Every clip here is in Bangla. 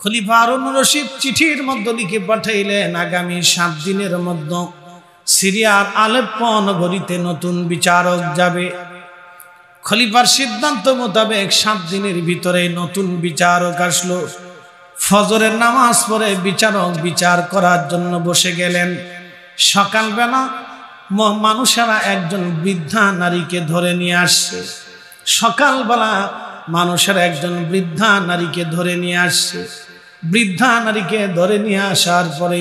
খলিফা হারুন রশিদ চিঠির মধ্যে লিখে পাঠাইলেন আগামী 7 দিনের মধ্যে সিরিয়ার আলেপ্পো নগরীতে নতুন বিচারক যাবে। খলিফার সিদ্ধান্ত মোতাবেক 7 দিনের ভিতরে নতুন বিচারক আসলো। ফজরের নামাজ পড়ে বিচারক বিচার করার জন্য বসে গেলেন। সকালবেলা মানুষেরা একজন বৃদ্ধা নারীকে ধরে নিয়ে আসছে। সকালবেলা মানুষের একজন বৃদ্ধা নারীকে ধরে নিয়ে আসছে। বৃদ্ধা নারীকে ধরে নিয়ে আসার পরে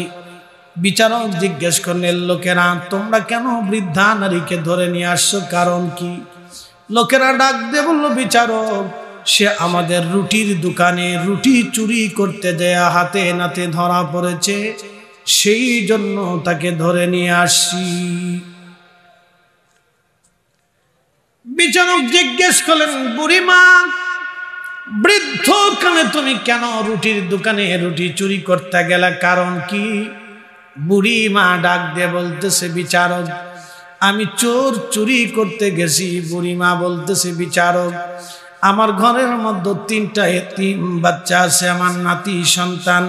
বিচারক জিজ্ঞেস করলেন, লোকেরা তোমরা কেন বৃদ্ধা নারীকে ধরে নিয়ে আসছো, কারণ কি? লোকেরা ডাক দিয়ে বলল, বিচারক সে আমাদের রুটির দোকানে রুটি চুরি করতে যায় হাতে নাতে ধরা পড়েছে, সেই জন্য তাকে ধরে নিয়ে আসছি। বিচারক জিজ্ঞেস করলেন, বুড়িমা বৃদ্ধ কালে তুমি কেন রুটির দোকানে রুটি চুরি করতে গেলা, কারণ কি? বুড়িমা ডাক দিয়ে বলতেছে, বিচারক আমি চুরি করতে গেছি। বুড়িমা বলতেছে, বিচারক আমার ঘরের মধ্যে 3টা এতিম বাচ্চা আছে, আমার নাতি সন্তান,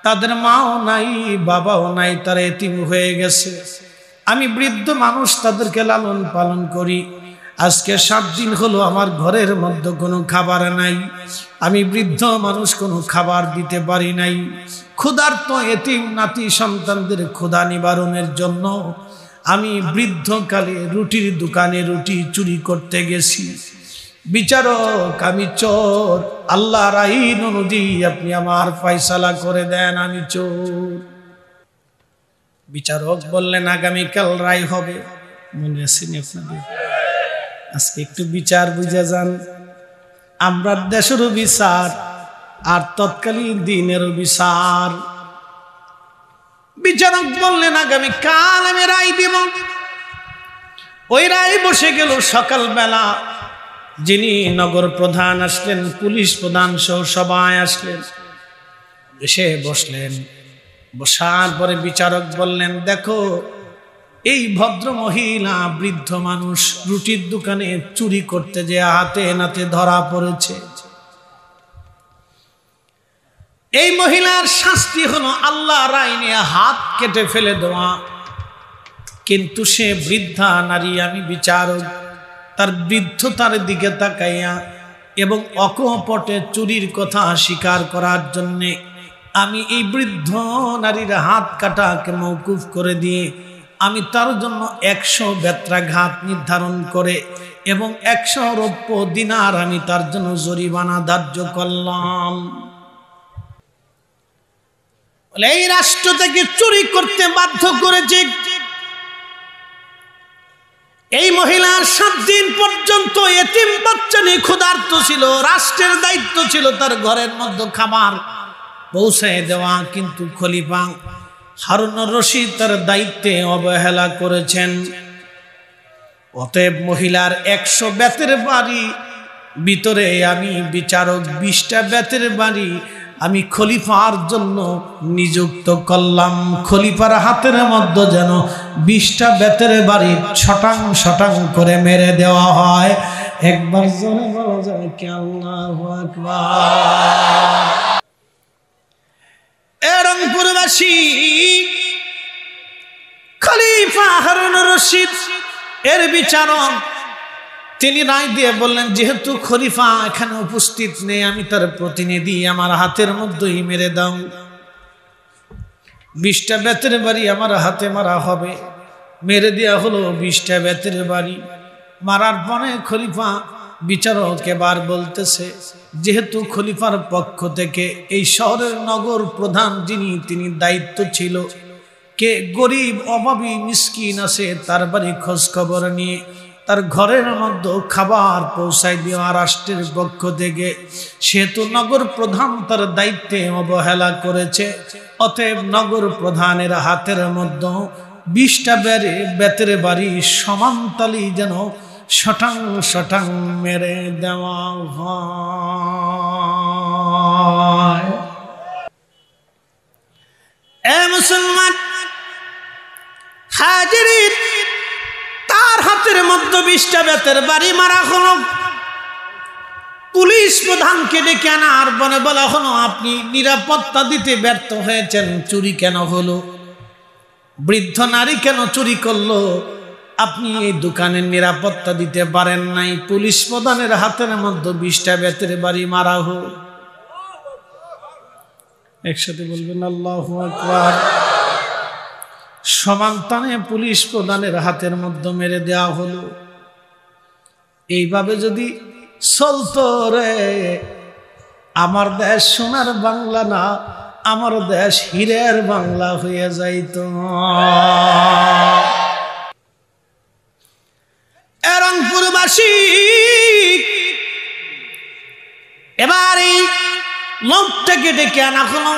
তাদের মাও নাই বাবাও নাই, তারা এতিম হয়ে গেছে। আমি বৃদ্ধ মানুষ, তাদেরকে লালন পালন করি। আজকে 7 দিন হলো আমার ঘরের মধ্যে কোনো খাবার নাই। আমি বৃদ্ধ মানুষ, কোনো খাবার দিতে পারি নাই। ক্ষুধার্ত এতিম নাতি সন্তানদের ক্ষুধা নিবারণের জন্য আমি বৃদ্ধকালে রুটির দোকানে রুটি চুরি করতে গেছি। বিচারক আমি চোর, আল্লাহর আইন অনুযায়ী আপনি আমার ফয়সালা করে দেন, আমি চোর। বিচারক বললেন, আগামীকাল রায় হবে। মনে আসেনি আপনাদের? আজকে একটু বিচার বুঝে যান। আমরা দেশেরও বিচার আর তৎকালীন দিনেরও বিচার। বিচারক বললেন, আগামীকাল আমি রায় দিব। ওই রায় বসে গেল। সকালবেলা যিনি নগর প্রধান আসলেন, পুলিশ প্রধান সহ সবাই আসলেন, এসে বসলেন। বসার পরে বিচারক বললেন, দেখো এই ভদ্র মহিলা বৃদ্ধ মানুষ রুটির দোকানে চুরি করতে যে হাতে নাতে ধরা পড়েছে। এই মহিলার শাস্তি হলো আল্লাহর আইনে হাত কেটে ফেলে দেওয়া। কিন্তু সে বৃদ্ধা নারী, আমি বিচারক তার বৃদ্ধতার দিকে তাকাইয়া এবং অকপটে চুরির কথা স্বীকার করার জন্যে আমি এই বৃদ্ধ নারীর হাত কাটাকে মওকুফ করে দিয়ে আমি তার জন্য 100 বেত্রাঘাত নির্ধারণ করে এবং 100 রৌপ্য দিনার আমি তার জন্য জরিমানা ধার্য করলাম। এই রাষ্ট্র থেকে চুরি করতে বাধ্য করেছে। এই মহিলার 7 দিন পর্যন্ত এতিম বাচ্চা নিয়ে ক্ষুধার্ত ছিল। রাষ্ট্রের দায়িত্ব ছিল তার ঘরের মধ্যে খাবার পৌঁছায় দেওয়া, কিন্তু খলিফা হারুন রশিদ তার দায়িত্বে অবহেলা করেছেন। অতএব মহিলার 100 বেতের বাড়ি ভিতরে আমি বিচারক 20টা বেতের বাড়ি আমি খলিফার জন্য নিযুক্ত করলাম। খলিফার হাতের মধ্যে যেন 20টা বেতের বাড়ি ছটাং ছটাং করে মেরে দেওয়া হয়। একবার জোরে বলা যায় কি আল্লাহু আকবার। রংপুরবাসী খলিফা হারুন রশিদ এর বিচারক তিনি রায় দিয়ে বললেন, যেহেতু খলিফা এখানে উপস্থিত নেই, আমি তার প্রতিনিধি, আমার হাতের মধ্যেই মেরে দাও। 20টা বেতের বাড়ি আমার হাতে মারা হবে। মেরে দেওয়া হলো 20টা বেতের বাড়ি। মারার পরে খলিফা বিচারক এবার বলতেছে, যেহেতু খলিফার পক্ষ থেকে এই শহরের নগর প্রধান যিনি, তিনি দায়িত্ব ছিল কে গরিব অভাবী মিসকিন আছে তার বাড়ি খোঁজ খবর নিয়ে তার ঘরের মধ্যে খাবার পৌঁছায় দেওয়া রাষ্ট্রের পক্ষ থেকে, সেহেতু নগর প্রধান তার দায়িত্বে অবহেলা করেছে। অতএব নগর প্রধানের হাতের মধ্যে 20টা বেতের বাড়ি সমানতালি যেন শটাং শটাং মেরে দেওয়া হয়। এ মুসলমান হাজিরিন, তার হাতের মধ্যে 20টা বেতের বাড়ি মারা হলো। পুলিশ প্রধানকে ডেকে আনার বনে বলা হলো, আপনি নিরাপত্তা দিতে ব্যর্থ হয়েছেন, চুরি কেন হলো? বৃদ্ধ নারী কেন চুরি করলো? আপনি এই দোকানের নিরাপত্তা দিতে পারেন নাই। পুলিশ প্রধানের হাতের মধ্যে 20টা বেতের বাড়ি মারা হোক। একসাথে বলবেন আল্লাহু আকবার। সমান্তানে পুলিশ প্রধানের হাতের মধ্যে মেরে দেওয়া হলো। এইভাবে যদি চলতো রে, আমার দেশ সোনার বাংলা না, আমার দেশ হীরের বাংলা হয়ে যাইত। রংপুরবাসী এবার এই লোকটাকে ডেকে আনা হলো।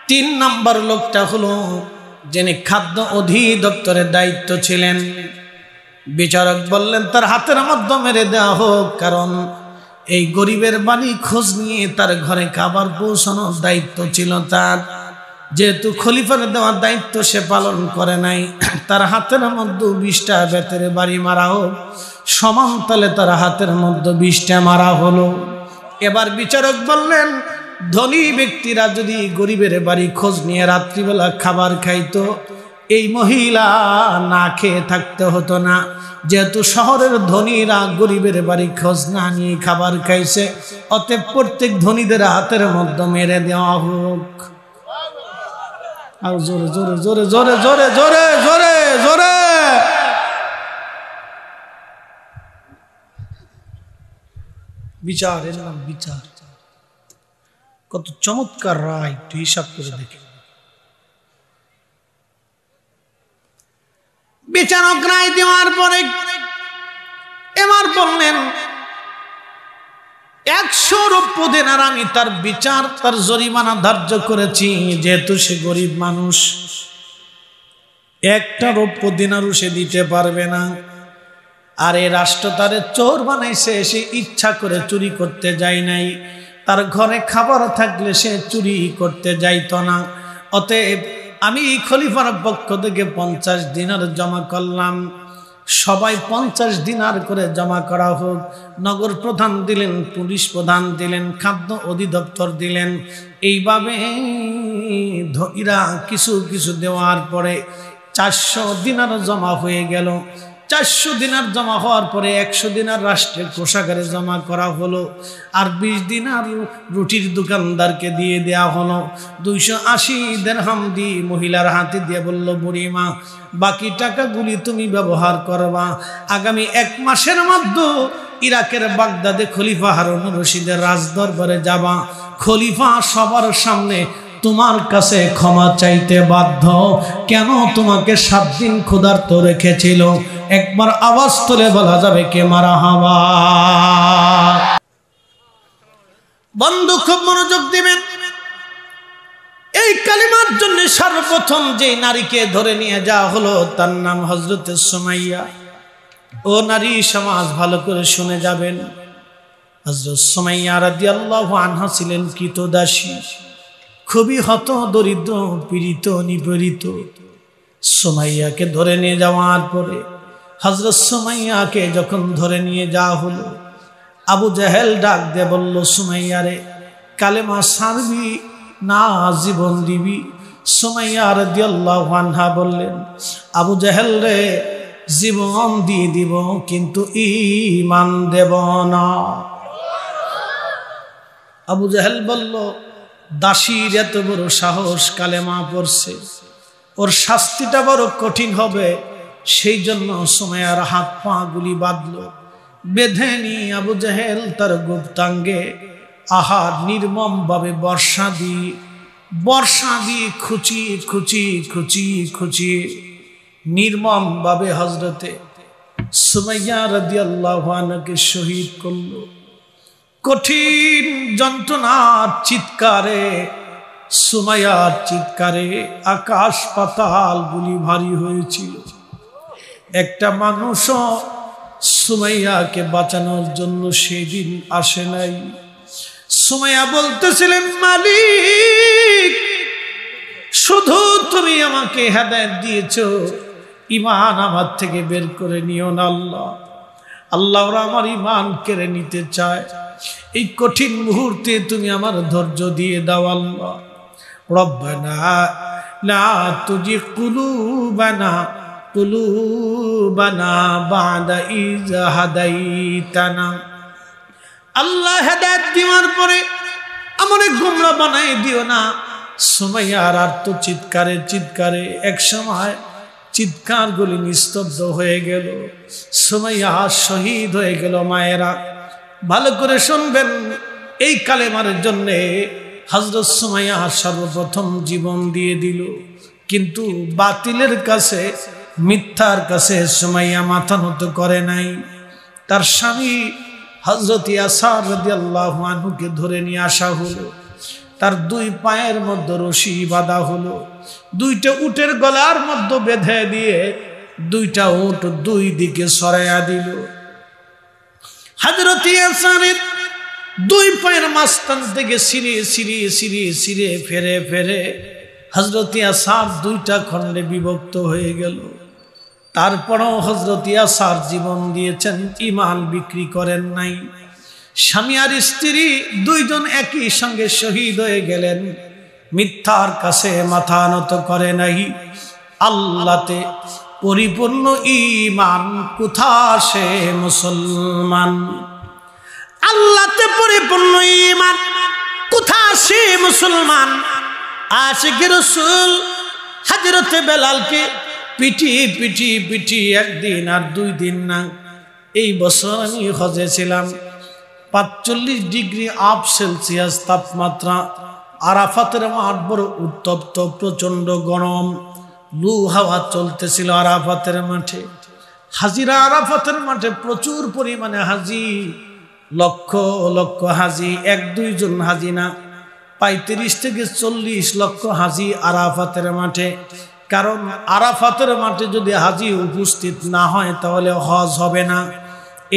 3 নম্বর লোকটা হলো যিনি খাদ্য অধিদপ্তরের দায়িত্ব ছিলেন। বিচারক বললেন তার হাতের মধ্যে মেরে দেওয়া হোক, কারণ এই গরিবের বাড়ি খোঁজ নিয়ে তার ঘরে খাবার পৌঁছানোর দায়িত্ব ছিল তার। যেহেতু খলিফার দেওয়ার দায়িত্ব সে পালন করে নাই, তার হাতের মধ্যে 20টা বেতের বাড়ি মারা হোক। সমানতালে তার হাতের মধ্যে 20টা মারা হলো। এবার বিচারক বললেন, ধনী ব্যক্তিরা যদি গরিবের বাড়ি খোঁজ নিয়ে রাত্রিবেলা খাবার খাইতো, এই মহিলা না খেয়ে থাকতে হতো না। যেহেতু শহরের ধনীরা গরিবের বাড়ি খোঁজ না নিয়ে খাবার খাইছে, অতএব প্রত্যেক ধনীদের হাতের মধ্যে মেরে দেওয়া হোক। আর জোরে জোরে জোরে জোরে জোরে জোরে জোরে জোরে। বিচার, এর নাম বিচার। কত চমৎকার রায়, একটু হিসাব করে দেখে। বিচারক রায় দেওয়ার পরে এবার বললেন 100 রৌপ্য দিনার আমি তার বিচার, তার জরিমানা ধার্য করেছি। যেহেতু সে গরিব মানুষ, 1টা রৌপ্য দিনারও সে দিতে পারবে না। আর এই রাষ্ট্র তারে চোর বানাইছে, সে ইচ্ছা করে চুরি করতে যায় নাই। তার ঘরে খাবার থাকলে সে চুরি করতে যাইতো না। অতএব আমি খলিফার পক্ষ থেকে 50 দিনার জমা করলাম। সবাই 50 দিনার করে জমা করা হোক। নগর প্রধান দিলেন, পুলিশ প্রধান দিলেন, খাদ্য অধিদপ্তর দিলেন। এইভাবে ধনীরা কিছু কিছু দেওয়ার পরে 400 দিনার জমা হয়ে গেল। 400 দিনার জমা হওয়ার পরে 100 দিনার রাষ্ট্রের কোষাগারে জমা করা হলো। আর 20 দিনার রুটির দোকানদারকে দিয়ে দেওয়া হলো। 280 দিরহাম দিয়ে মহিলার হাতে দিয়ে বলল, বুড়িমা বাকি টাকাগুলি তুমি ব্যবহার করবা। আগামী 1 মাসের মধ্যে ইরাকের বাগদাদে খলিফা হারুন রশিদের রাজদরবারে যাবা। খলিফা সবার সামনে তোমার কাছে ক্ষমা চাইতে বাধ্য। কেন তোমাকে 7 দিন ক্ষুধার্ত রেখেছিল? একবার আওয়াজ তুলে বলা যাবে কে মারহাবা? বন্ধু খুব মনোযোগ দিবেন। এই কালিমার জন্য সর্বপ্রথম যে নারীকে ধরে নিয়ে যাওয়া হলো তার নাম হযরত সুমাইয়া। ও নারী সমাজ ভালো করে শুনে যাবেন। হযরত সুমাইয়া রাদিয়াল্লাহু আনহা ছিলেন কৃতদাসী, খুবই হত দরিদ্র, পীড়িত নিপীড়িত। সুমাইয়াকে ধরে নিয়ে যাওয়ার পরে হযরত সুমাইয়াকে যখন ধরে নিয়ে যাওয়া হলো, আবু জাহেল ডাক দিয়ে বলল, সুমাইয়া রে কালেমা ছাড়বি না জীবন দিবি? সুমাইয়া রাদিয়াল্লাহু আনহা বললেন, আবু জাহেল রে জীবন দিয়ে দিব, কিন্তু ঈমান দেব না। আবু জাহেল বলল, দাসীর এত বড় সাহস, কালেমা পড়ছে, ওর শাস্তিটা বড় কঠিন হবে। সেই জন্য সুমাইয়ার হাত পা গুলি বাঁধল। বেঁধে নিয়ে আবু জাহেল তার গুপ্তাঙ্গে নির্মম ভাবে বর্ষা দিয়ে খুচি খুচি খুচি খুচি নির্মম ভাবে হযরতে সুমাইয়া রাদিয়াল্লাহু আনহাকে শহীদ করল। কঠিন যন্ত্রণার চিৎকারে, সুমাইয়ার চিৎকারে আকাশ পাতাল গুলি ভারী হয়েছিল। একটা মানুষও সুমাইয়াকে বাঁচানোর জন্য সেদিন আসে নাই। সুমাইয়া বলতেছিলেন, মালিক শুধু তুমি আমাকে হেদায়েত দিয়েছো, ঈমান আমার থেকে বের করে নিও না আল্লাহ। আল্লাহ ওরা আমার ঈমান কেড়ে নিতে চায়। এই কঠিন মুহূর্তে তুমি আমার ধৈর্য দিয়ে দাও আল্লাহ। রব্বানা লা তুজিগ কুলুবানা বাদা ইয হাদাইতানা। আল্লাহ হেদায়েত দেওয়ার পরে আমারে গোমরা বানাই দিও না। সুমাইয়ার আর্ত চিৎকারে এক সময় চিৎকারগুলি নিস্তব্ধ হয়ে গেল। সুমাইয়া শহীদ হয়ে গেল। মায়েরা ভালো করে শুনবেন, এই কালেমার জন্য হযরত সুমাইয়া সর্বপ্রথম জীবন দিয়ে দিল। কিন্তু বাতিলের কাছে, মিথ্যার কাছে সুমাইয়া মাথা নত করে নাই। তার স্বামী হযরত ইয়াসার রাদিয়াল্লাহু আনহুকে ধরে নিয়ে আসা হলো। তার দুই পায়ের মধ্যে রশি বাঁধা হলো, দুইটা উটের গলার মধ্যে বেঁধে দিয়ে দুইটা উট দুই দিকে সরাইয়া দিল। হযরত ইয়াসারের দুই পায়ের মাঝখান থেকে সিঁড়িয়ে ফেরে হযরত ইয়াসার দুইটা খণ্ডে বিভক্ত হয়ে গেল। তারপরও হযরত ইয়াসার জীবন দিয়েছেন, ঈমান বিক্রি করেন নাই। স্বামী আর স্ত্রী দুইজন একই সঙ্গে শহীদ হয়ে গেলেন, মিথ্যার কাছে মাথা নত করে নাই। আল্লাহতে পরিপূর্ণ ঈমান কোথা সে মুসলমান, আল্লাহতে পরিপূর্ণ ঈমান কোথা সে মুসলমান। আশিকে রাসূল হযরত বেলালকে পিটি একদিন আর দুই দিন না। এই বছর আমি হজে ছিলাম, ৪৫ ডিগ্রি আপ সেলসিয়াস তাপমাত্রা। আরাফাতের মাঠ বড় উত্তপ্ত, প্রচন্ড গরম, লু হাওয়া চলতেছিল আরাফাতের মাঠে। হাজিরা আরাফাতের মাঠে প্রচুর পরিমাণে হাজি, লক্ষ লক্ষ হাজি, এক দুইজন হাজি না, ৩৫ থেকে ৪০ লক্ষ হাজি আরাফাতের মাঠে। কারণ আরাফাতের মাঠে যদি হাজি উপস্থিত না হয় তাহলে হজ হবে না।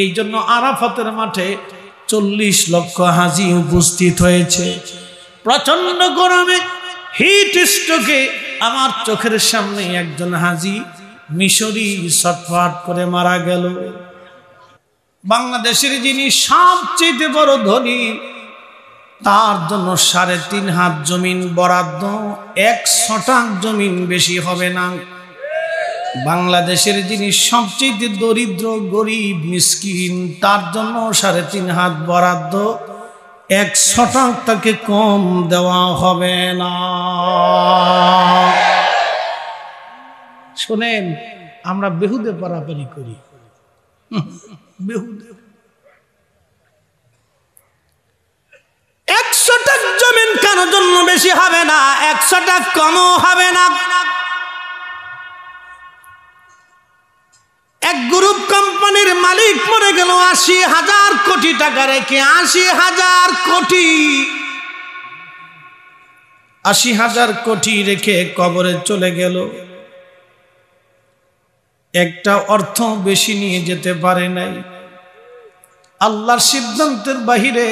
এই জন্য আরাফাতের মাঠে ৪০ লক্ষ হাজি উপস্থিত হয়েছে। প্রচন্ড গরমে হিট স্ট্রোকে আমার চোখের সামনে একজন হাজি মিশরি ছটফট করে মারা গেল। বাংলাদেশের যিনি সবচেয়ে বড় ধনী, তার জন্য ৩.৫ হাত জমিন বরাদ্দ, ১ শতাংশ জমিন বেশি হবে না। বাংলাদেশের যিনি সবচেয়ে দরিদ্র, গরিব, মিসকিন, তার জন্য ৩.৫ হাত বরাদ্দ, ১ শতাংশ তাকে কম দেওয়া হবে না। শোনেন, আমরা বেহুদে পারাপারি করি, বেহুদে। ১ শতাংশ জমিন কারোর জন্য বেশি হবে না, ১ শতাংশ কমও হবে না। এক গ্রুপ কোম্পানির মালিক মরে গেল ৮০,০০০ কোটি টাকা রেখে, ৮০,০০০ কোটি রেখে কবরে চলে গেল। একটা অর্থ বেশি নিয়ে যেতে পারে নাই। আল্লাহর সিদ্ধান্তের বাহিরে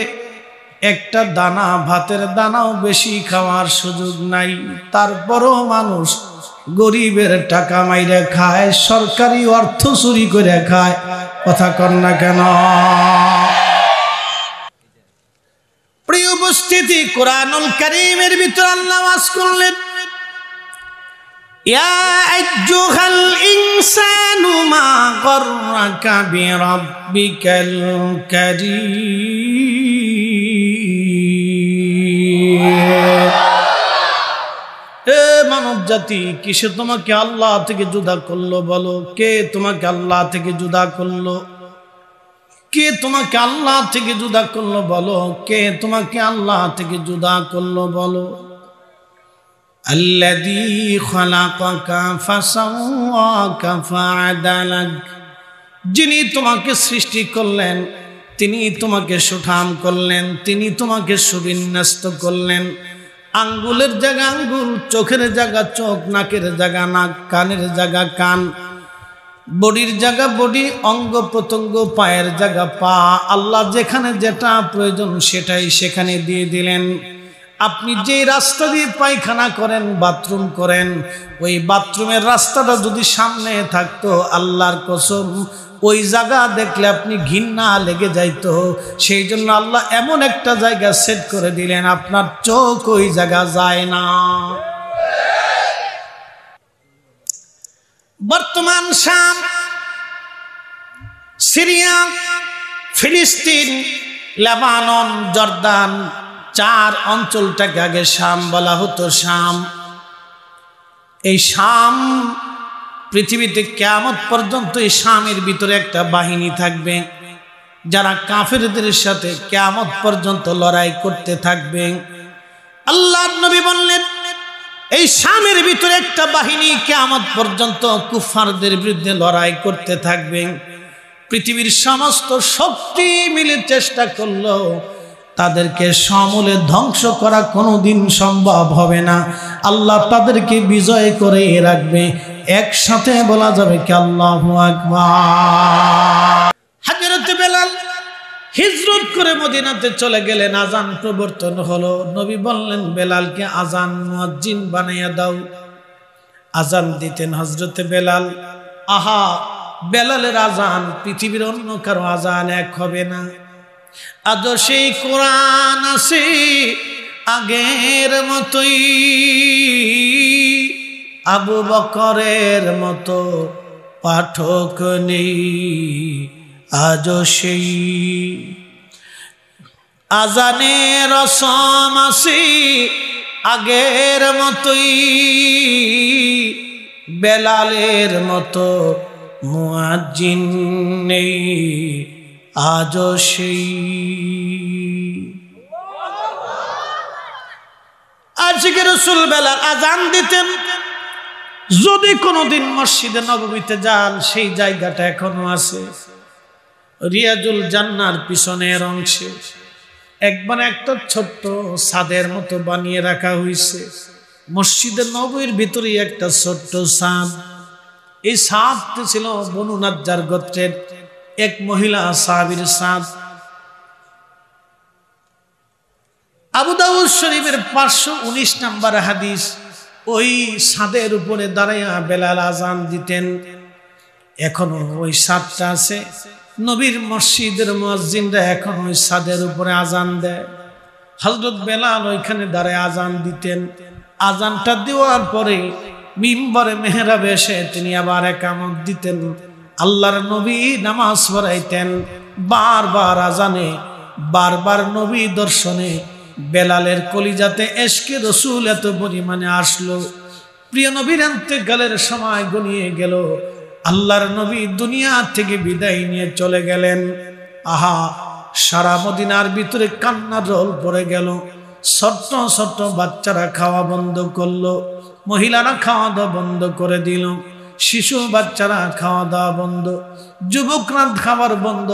একটা দানা, ভাতের দানাও বেশি খাওয়ার সুযোগ নাই। তারপরও মানুষ গরিবের টাকা মাইরে খায়, সরকারি অর্থ চুরি করে খায়। কথা কর না কেন? প্রিয় উপস্থিতি, কুরআনুল কারীমের ভিতর আল্লাহ ওয়াজ করলেন, ইয়া আইয়ুহাল ইনসানু মা গররাকা বিরাব্বিকাল কারীম। এ মানব জাতি, কিসে তোমাকে আল্লাহ থেকে জুদা করলো বলো? কে তোমাকে আল্লাহ থেকে জুদা করলো? কে তোমাকে আল্লাহ থেকে জুদা করলো বলো? কে তোমাকে আল্লাহ থেকে জুদা করলো বলো? আল্লাযী খালাকাকা ফাসাওয়াকা ফাআদালাক, যিনি তোমাকে সৃষ্টি করলেন, তিনি তোমাকে সুঠাম করলেন, তিনি তোমাকে সুবিন্যস্ত করলেন। আঙ্গুলের জায়গা আঙ্গুল, চোখের জায়গা চোখ, নাকের জায়গা নাক, কানের জায়গা কান, বডির জায়গা বডি, অঙ্গ প্রত্যঙ্গ, পায়ের জায়গা পা। আল্লাহ যেখানে যেটা প্রয়োজন সেটাই সেখানে দিয়ে দিলেন। আপনি যে রাস্তা দিয়ে পায়খানা করেন, বাথরুম করেন, ওই বাথরুমের রাস্তাটা যদি সামনে থাকতো, আল্লাহর কসম ওই জায়গা দেখলে আপনি ঘৃণা লেগে যাইতো। সেই জন্য আল্লাহ এমন একটা জায়গা সেট করে দিলেন, আপনার চোখ ওই জায়গা যায় না। বর্তমান শাম, সিরিয়া, ফিলিস্তিন, লেবানন, জর্দান, 4 অঞ্চলটাকে আগে শাম বলা হতো। শাম, এই শাম পৃথিবীতে কিয়ামত পর্যন্ত এই শামের ভিতরে একটা বাহিনী থাকবে, যারা কাফেরদের সাথে কিয়ামত পর্যন্ত লড়াই করতে থাকবে। আল্লাহর নবী বললেন, এই শামের ভিতরে একটা বাহিনী কিয়ামত পর্যন্ত কুফারদের বিরুদ্ধে লড়াই করতে থাকবে। পৃথিবীর সমস্ত শক্তি মিলে চেষ্টা করলো, তাদেরকে সমূলে ধ্বংস করা কোনোদিন সম্ভব হবে না। আল্লাহ তাদেরকে বিজয় করে রাখবে। একসাথে বলা যাবে কি আল্লাহু আকবার। হযরত বেলাল হিজরত করে মদিনাতে চলে গেলেন, আজান প্রবর্তন হলো। নবী বললেন, বেলালকে আজান মুয়াজ্জিন বানাইয়া দাও। আজান দিতেন হযরত বেলাল। আহা, বেলালের আজান পৃথিবীর অন্য কারো আজান এক হবে না। আজ সেই কোরআন আছে আগের মতোই, আবু বকরের মতো পাঠক নেই। আজ সেই আজানের রসম আছে আগের মতোই, বেলালের মতো মুয়াজ্জিন নেই। আজ সেই আজকে রাসূল বেলাল আজান দিতেন। যদি কোনোদিন মসজিদে নববীতে যান, সেই জায়গাটা এখনো আছে। রিয়াজুল জান্নার পিছনের অংশে একবার একটা ছোট্ট ছাদের মতো বানিয়ে রাখা হয়েছে। মসজিদে নববীর ভিতরে একটা ছোট্ট ছাদ। এই ছাদটি ছিল বনু নাজ্জার গোত্রের এক মহিলা সাহাবীর ছাদ। আবু দাউদ শরীফের 519 নম্বর হাদিস। ওই ছাদের উপরে দাঁড়াইয়া বেলাল আজান দিতেন। এখনো ওই ছাদটা আছে। নবীর মসজিদের মুয়াজ্জিনরা এখন ওই ছাদের উপরে আজান দেয়। হযরত বেলাল ওইখানে দাঁড়ায় আজান দিতেন। আজানটা দেওয়ার পরে মিম্বরে মেহরাবে এসে তিনি আবার ইকামত দিতেন। আল্লাহর নবী নামাজ পড়াইতেন। বারবার আজানে, বারবার নবী দর্শনে বেলালের কলিজাতে ইশকে রাসূল এত পরিমাণে আসলো। প্রিয় নবীর ইন্তেকালের সময় গনিয়ে গেল। আল্লাহর নবী দুনিয়া থেকে বিদায় নিয়ে চলে গেলেন। আহা, সারা মদিনার ভিতরে কান্নার রোল পড়ে গেল। ছোট্ট ছোট্ট বাচ্চারা খাওয়া বন্ধ করলো, মহিলারা খাওয়া দাওয়া বন্ধ করে দিল, শিশু বাচ্চারা খাওয়া দাওয়া বন্ধ, যুবকরা খাবার বন্ধ।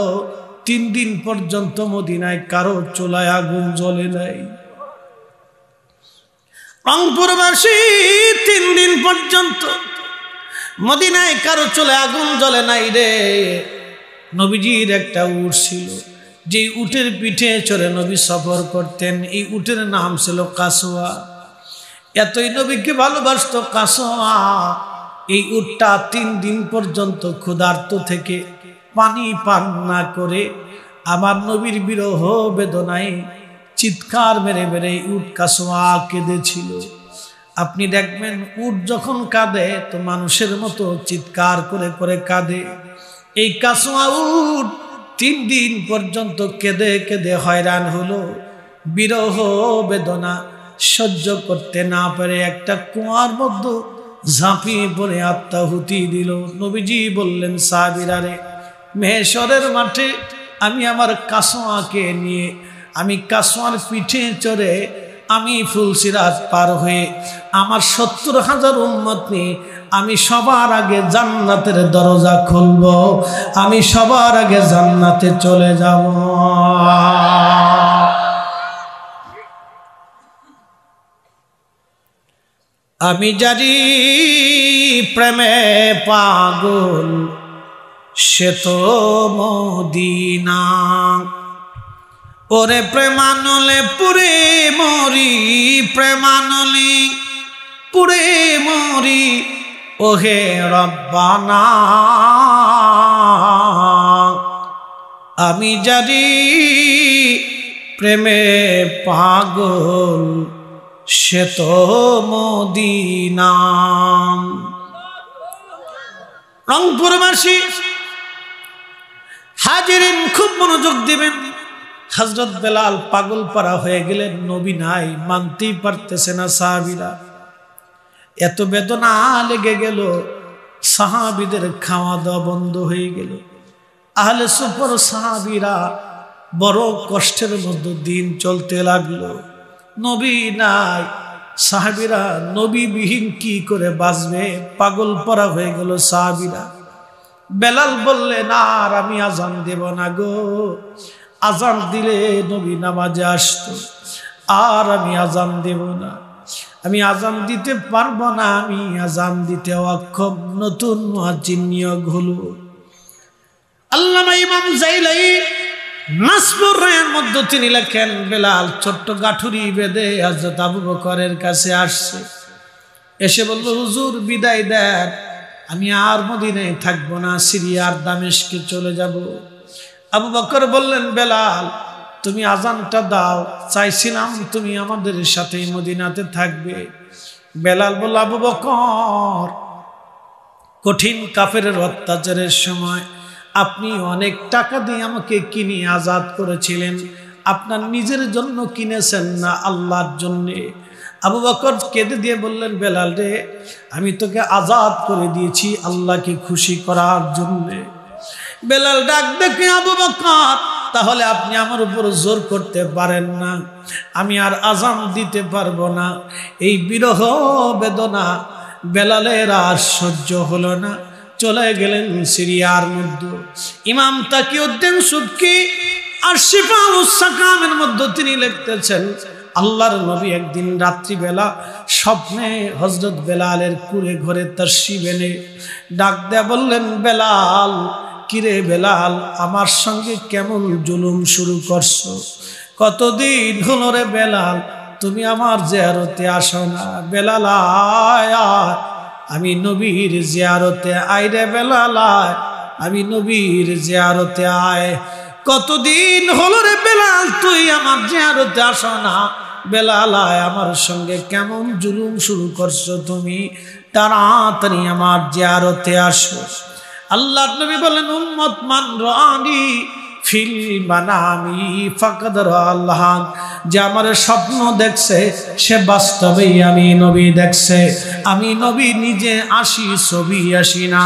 3 দিন পর্যন্ত মদিনায় কারো চুলায় আগুন জ্বলে নাই। রংপুরবাসী 3 দিন পর্যন্ত মদিনায় কারো চুলায় আগুন জ্বলে নাই রে। নবীজির একটা উট ছিল, যে উটের পিঠে চড়ে নবী সফর করতেন। এই উটের নাম ছিল কাসওয়া। এতই নবীকে ভালোবাসতো কাসওয়া। এই উটটা 3 দিন পর্যন্ত ক্ষুধার্ত থেকে পানি পান না করে আমার নবীর বিরহ বেদনায় চিৎকার মেরে মেরে উট কাসওয়া কেঁদেছিল। আপনি দেখবেন উট যখন কাঁদে তো মানুষের মতো চিৎকার করে করে কাঁদে। এই কাসওয়া উট 3 দিন পর্যন্ত কেঁদে কেঁদে হয়রান হলো। বিরহ বেদনা সহ্য করতে না পারে একটা কুয়ার মধ্যে ঝাঁপিয়ে পড়ে আত্মাহুতি দিল। নবীজি বললেন, সাহাবীরা রে, মেহেশরের মাঠে আমি আমার কাসওয়াকে নিয়ে, আমি কাসওয়ার পিঠে চড়ে আমি ফুলসিরাত পার হয়ে আমার 70,000 উম্মত নিয়ে আমি সবার আগে জান্নাতের দরজা খুলব। আমি সবার আগে জান্নাতে চলে যাব। আমি জানি প্রেমে পাগল সে তো মদিনা। ওরে প্রেমানলে পুরে মরি, প্রেমানলে পুরে মরি, ওহে রব্বানা আমি জানি প্রেমে পাগল সে তো মদিনা। রংপুরবাসী হাজিরিন খুব মনোযোগ দিবেন। হযরত বেলাল পাগল পারা হয়ে গেলেন, নবী নাই, মানতেই পারতেছে না সাহাবীরা। এত বেদনা লেগে গেল, সাহাবীদের খাওয়া দাওয়া বন্ধ হয়ে গেল। আহলে সুফর সাহাবীরা বড় কষ্টের মধ্যে দিন চলতে লাগলো। নবী নাই, সাহাবীরা নবীবিহীন কি করে বাঁচবে, পাগল পরা হয়ে গেল সাহাবীরা। বেলাল বললেন আর আমি আজান দেব না গো, আজান দিলে নবী নামাজে আসতো, আর আমি আজান দেব না, আমি আজান দিতে পারবো না, আমি আজান দিতে অক্ষম। নতুন মুয়াজ্জিন নিয়োগ হলো। আল্লামা ইমাম জাইলাই নাসবুর রায়ের মধ্যে তিনি লেখেন, বেলাল ছোট্ট গাঠুরি বেঁধে হযরত আবু বকরের কাছে আসছে, এসে বলল হুজুর বিদায় দেন, আমি আর মদিনায় থাকবো না, সিরিয়ার দামেস্কে চলে যাব। আবু বকর বললেন বেলাল তুমি আজানটা দাও, চাইছিলাম তুমি আমাদের সাথে মদিনাতে থাকবে। বেলাল বলল আবু বকর কঠিন কাফেরের অত্যাচারের সময় আপনি অনেক টাকা দিয়ে আমাকে কিনে আজাদ করেছিলেন, আপনার নিজের জন্য কিনেছেন না আল্লাহর জন্য। আবু বকর কেঁদে দিয়ে বললেন বেলাল রে, আমি তোকে আজাদ করে দিয়েছি আল্লাহকে খুশি করার জন্য। বেলাল ডাক দেখে আবু বকর তাহলে আপনি আমার উপর জোর করতে পারেন না, আমি আর আজান দিতে পারবো না। এই বিরহ বেদনা বেলালের আর সহ্য হলো না, চলে গেলেন সিরিয়ার মধ্যে। ইমাম তাকিউদ্দিন সুবকি আর শিফাউস সাকামের মধ্যে তিনি লিখতেছেন, আল্লাহর নবী একদিন রাত্রিবেলা স্বপ্নে হযরত বেলালের কুড়ে ঘরে তাশরিফ এনে ডাক দেয়া বললেন বেলাল, কিরে বেলাল আমার সঙ্গে কেমন জুলুম শুরু করছো, কতদিন হলো রে বেলাল তুমি আমার জিয়ারতে আসো না। বেলাল আয়, আমি নবীর জিয়ারতে আয় রে বেলাল আয়, আমি নবীর জিয়ারতে আয়। কতদিন হলো রে বেলাল তুই আমার জিয়ারতে আসো না, বেলাল আয় আমার সঙ্গে কেমন জুলুম শুরু করছো তুমি, তাড়াতাড়ি আমার জিয়ারতে আসো। আল্লাহর নবী বলেন উম্মত মান রানি ফিল মানামি ফাকাদ রাআল্লাহ, যে আমার স্বপ্ন দেখছে সে বাস্তবেই আমি নবী দেখছে। আমি নবী নিজে আসি ছবি আসি না,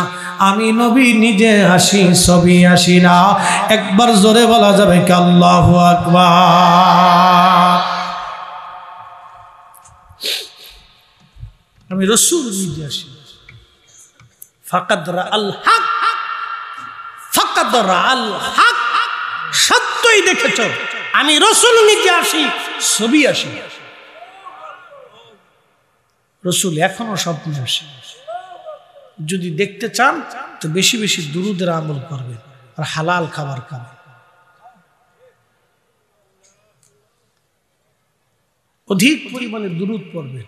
আমি নবী নিজে আসি ছবি আসি না। একবার জোরে বলা যাবে কি আল্লাহু আকবার। আমি রাসূল নিজে আসি। ফাকাদ রাআল হক, ফাকাদ রাআল হক, সত্যই দেখেছো আমি রাসূল নিজে আসি ছবি আসি। রাসূল এখনো স্বপ্নে আসে। যদি দেখতে চান তো বেশি বেশি দুরূদের আমল করবেন আর হালাল খাবার খাবেন। অধিক পরিমাণে দুরূদ পড়বেন।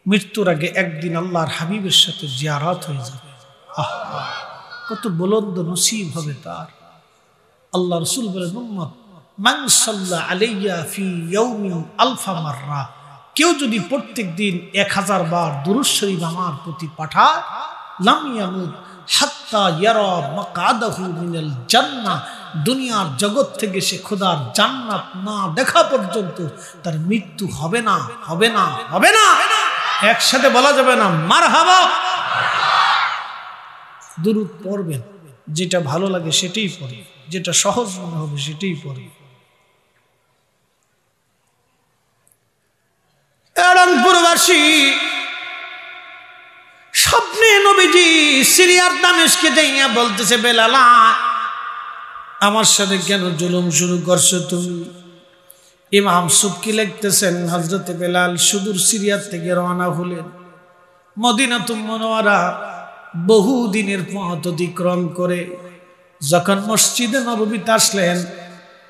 মৃত্যুর আগে একদিন আল্লাহর হাবিবের সাথে জিয়ারত হয়ে যাবে। আহা কত বুলন্দ নসিব হবে তার। আল্লাহ রাসূল বলেন উম্মত মান সাল্লা আলাইয়া ফি ইয়াউমিন আলফা মাররা, কেউ যদি প্রত্যেক দিন 1000 বার দুরূদ শরীফ আমার প্রতি পাঠায়, লাম ইয়ামুত হাত্তা ইয়ারা মাকআদাহু মিনাল জান্নাহ, দুনিয়ার জগৎ থেকে সে খোদার জান্নাত না দেখা পর্যন্ত তার মৃত্যু হবে না, হবে না, হবে না। একসাথে বলা যাবে না মারহাবা। দুরূদ পড়বেন, যেটা ভালো লাগে সেটাই পড়ে, যেটা সহজ মনে হবে সেটাই পড়ে। রংপুরবাসী স্বপ্নে নবীজি সিরিয়ার দামেস্কে যাইয়া বলতেছে বেলাল আমার সাথে কেন জুলুম শুরু করছো তুমি। ইমাম সুবকি লিখতেছেন হযরতে বেলাল সুদূর সিরিয়ার থেকে রওনা হলেন। মদিনাতুল মুনাওয়ারা বহু দিনের পথ অতিক্রম করে যখন মসজিদে নববীতে আসলেন,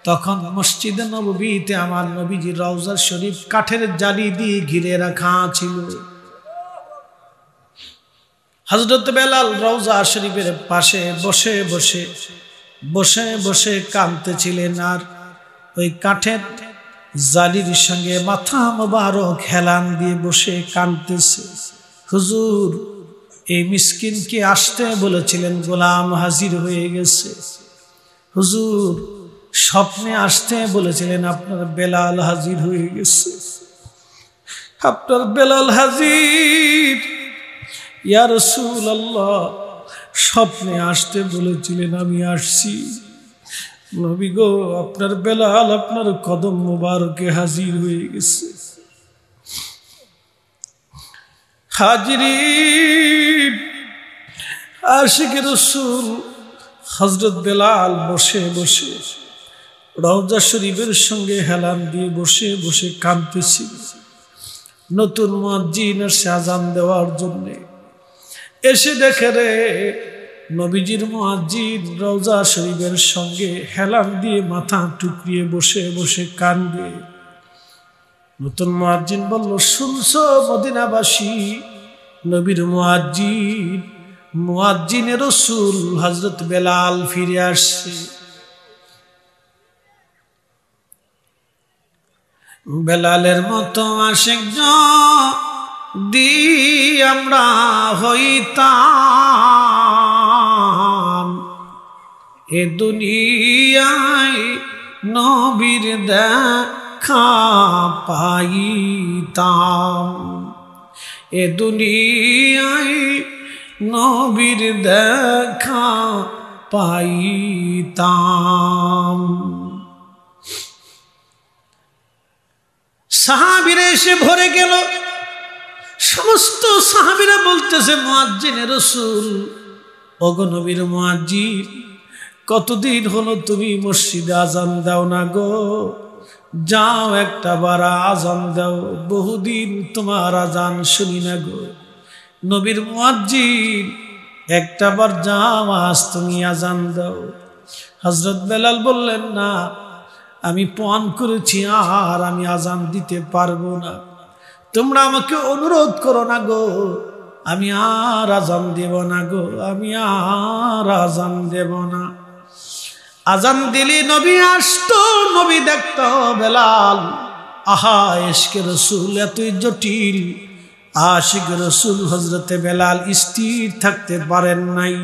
তখন মসজিদে নববীতে আমার নবীজি রওজা শরীফ কাঠের জালি দিয়ে ঘিরে রাখা ছিল। হযরত বেলাল রওজা শরীফের পাশে বসে বসে বসে বসে কাঁদতেছিলেন, আর ওই কাঠের জালির সঙ্গে মাথা মোবারক হেলান দিয়ে বসে কাঁদতেছে। হুজুর এই মিসকিনকে আসতে বলেছিলেন, গোলাম হাজির হয়ে গেছে। হুজুর স্বপ্নে আসতে বলেছিলেন, আপনার বেলাল হাজির হয়ে গেছে। আপনার বেলাল হাজির। ইয়া রাসূলুল্লাহ, স্বপ্নে আসতে বলেছিলেন, আমি আসছি। নবী গো, আপনার বেলাল আপনার কদম মোবারকে হাজির হয়ে গেছে। হাজিরিন, আশিক রাসূল হযরত বেলাল বসে বসে রওজা শরীফের সঙ্গে হেলান দিয়ে বসে বসে কাঁদতেছিল। নতুন মুয়াজ্জিন এসে আযান দেওয়ার জন্য এসে দেখে রে নবীজির মুয়াজ্জিন রওজা শরীফের সঙ্গে হেলান দিয়ে মাথা টুকরিয়ে বসে বসে কাঁদে। নতুন মুয়াজ্জিন বলল, শুনছো মদিনাবাসী, নবীর মুয়াজ্জিনে রাসূল হযরত বেলাল ফিরে আসছে। বেলালের মতো আশিক যদি আমরা হইতাম, এ দুনিয়ায় নবীর দেখা পাইতাম, এ দুনিয়ায় নবীর দেখা পাইতাম। সাহাবীরা এসে ভরে গেল। সমস্ত সাহাবীরা বলতেছে, মুয়াজ্জিনে রাসূল, ওগো নবীর মুয়াজ্জিন, কতদিন হলো তুমি মসজিদে আযান দাও না গো, যাও একটা বার আযান দাও, বহুদিন তোমার আযান শুনি না গো। নবীর মুয়াজ্জিন, একটা বার যাও, আজ তুমি আযান দাও। হযরত বেলাল বললেন, না, আমি পণ করেছি, আর আমি আযান দিতে পারবো না। তোমরা আমাকে অনুরোধ করো না গো, আমি আর আযান দেব না গো, আমি আর আযান দেব না। আযান দিলি নবী আসতো, নবী দেখতো বেলাল। আহা, ইশকে রাসূল এতই জটিল। আশিক রাসূল হযরতে বেলাল স্থির থাকতে পারেন নাই।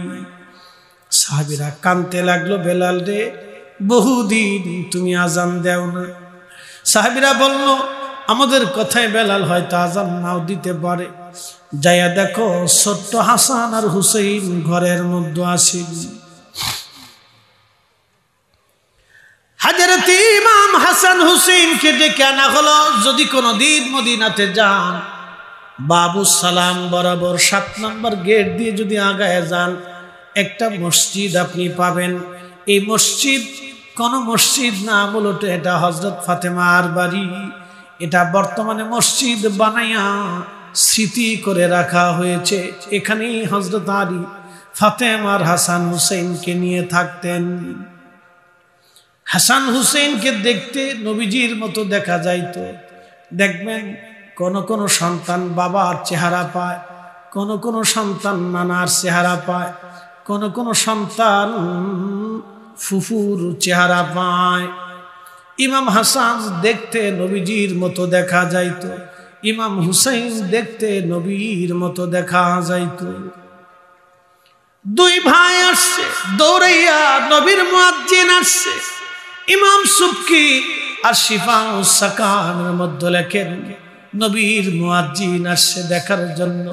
সাহাবীরা কাঁদতে লাগলো, বেলাল রে, বহুদিন তুমি আযান দেও না। সাহাবীরা বলল, আমাদের কথায় বেলাল হয়তো আযান নাও দিতে পারে, যাইয়া দেখো ছোট্ট হাসান আর হুসাইন ঘরের মধ্যে আসেন। হযরত ইমাম হাসান হুসাইনকে ডেকে আনা হলো। যদি কোনোদিন মদিনাতে যান, বাবু সালাম বরাবর 7 নম্বর গেট দিয়ে যদি আগায় যান, একটা মসজিদ আপনি পাবেন। এই মসজিদ কোন মসজিদ না, মূলত এটা হযরত ফাতেমার বাড়ি। এটা বর্তমানে মসজিদ বানাইয়া স্মৃতি করে রাখা হয়েছে। এখানেই হযরত আলী ফাতেমার হাসান হুসাইনকে নিয়ে থাকতেন। হাসান হুসাইনকে দেখতে নবীজির মতো দেখা যাইতো। দেখবেন কোন কোন সন্তান বাবার চেহারা পায়, কোন কোন সন্তান নানার চেহারা পায়, কোন কোন সন্তান ফুফুর চেহারা পায়। ইমাম হাসান দেখতে নবীজির মতো দেখা যাইতো, ইমাম হুসাইন দেখতে নবীর মতো দেখা যাইতো। দুই ভাই আসছে দৌড়াইয়া, নবীর মুয়াজ্জিন আসছে। ইমাম সুবকি আর শিফাউস সাকানের মধ্যে লেখেন, নবীর মুয়াজ্জিন আসছে দেখার জন্য।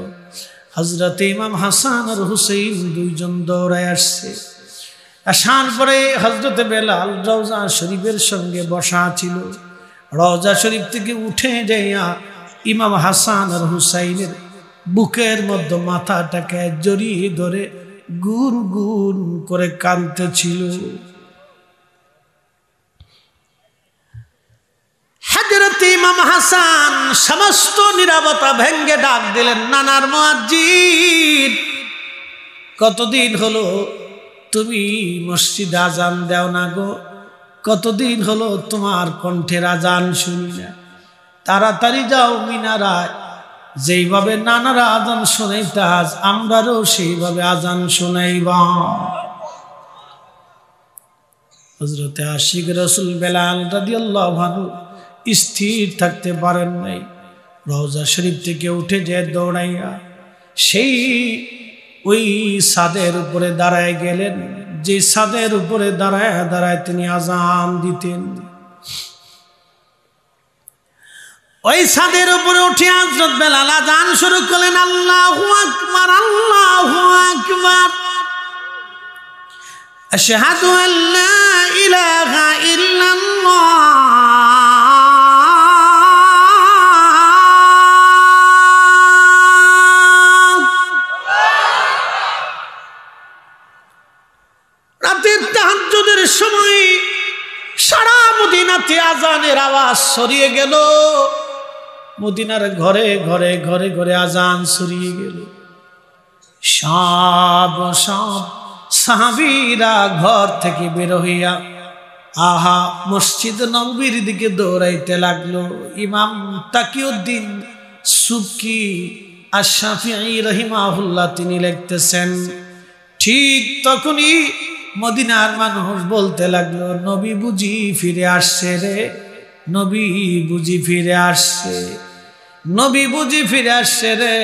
হযরত ইমাম হাসান আর হুসাইন দুইজন দৌড়ায় আসছে। আসার পরে হযরত বেলাল রওজা শরীফের সঙ্গে বসা ছিল। রওজা শরীফ থেকে উঠে যাইয়া ইমাম হাসান আর হুসাইনের বুকের মধ্যে মাথাটাকে জড়িয়ে ধরে গুন গুন করে কাঁদতেছিল। হযরত ইমাম হাসান সমস্ত নীরবতা ভেঙ্গে ডাক দিলেন, নানার মুয়াজ্জিন, কতদিন হলো তুমি মসজিদে আযান দাও না গো, কতদিন হলো তোমার কণ্ঠের আজান শুনি না, তাড়াতাড়ি যাও মিনারায়, যেইভাবে নানারা আজান শোনাইতে আজ আমরাও সেইভাবে আজান শোনাইবা। হযরতে আশিক রাসূল বেলাল রাদিয়াল্লাহু আনহু স্থির থাকতে পারেন নাই, রওজা শরীফ থেকে উঠে যে দৌড়াইয়া সেই ওই ছাদের উপরে দাঁড়ায় গেলেন, যে ছাদের উপরে দাঁড়ায় দাঁড়ায় তিনি আজান দিতেন। ওই ছাদের উপরে উঠে হযরত বেলাল আজান শুরু করলেন, আল্লাহু আকবার, আল্লাহু আকবার, আশহাদু আল্লা ইলাহা ইল্লাল্লাহ, রাতের তাহাজ্জুদের সময় সারা মদিনাতে আজানের আওয়াজ ছড়িয়ে গেল, মদিনার ঘরে ঘরে ঘরে ঘরে আজান ছড়িয়ে গেল। সব সাহাবীরা ঘর থেকে বের হইয়া আহা মসজিদ নববীর দিকে দৌড়াইতে লাগলো। ইমাম তাকিউদ্দিন সুবকি আশ-শাফিঈ রাহিমাহুল্লাহ তিনি লিখতেছেন, ঠিক তখনই মদিনার মানুষ বলতে লাগলো, নবী বুঝি ফিরে আসছে রে, নবী বুঝি ফিরে আসছে, নবী বুঝি ফিরে আসছে রে।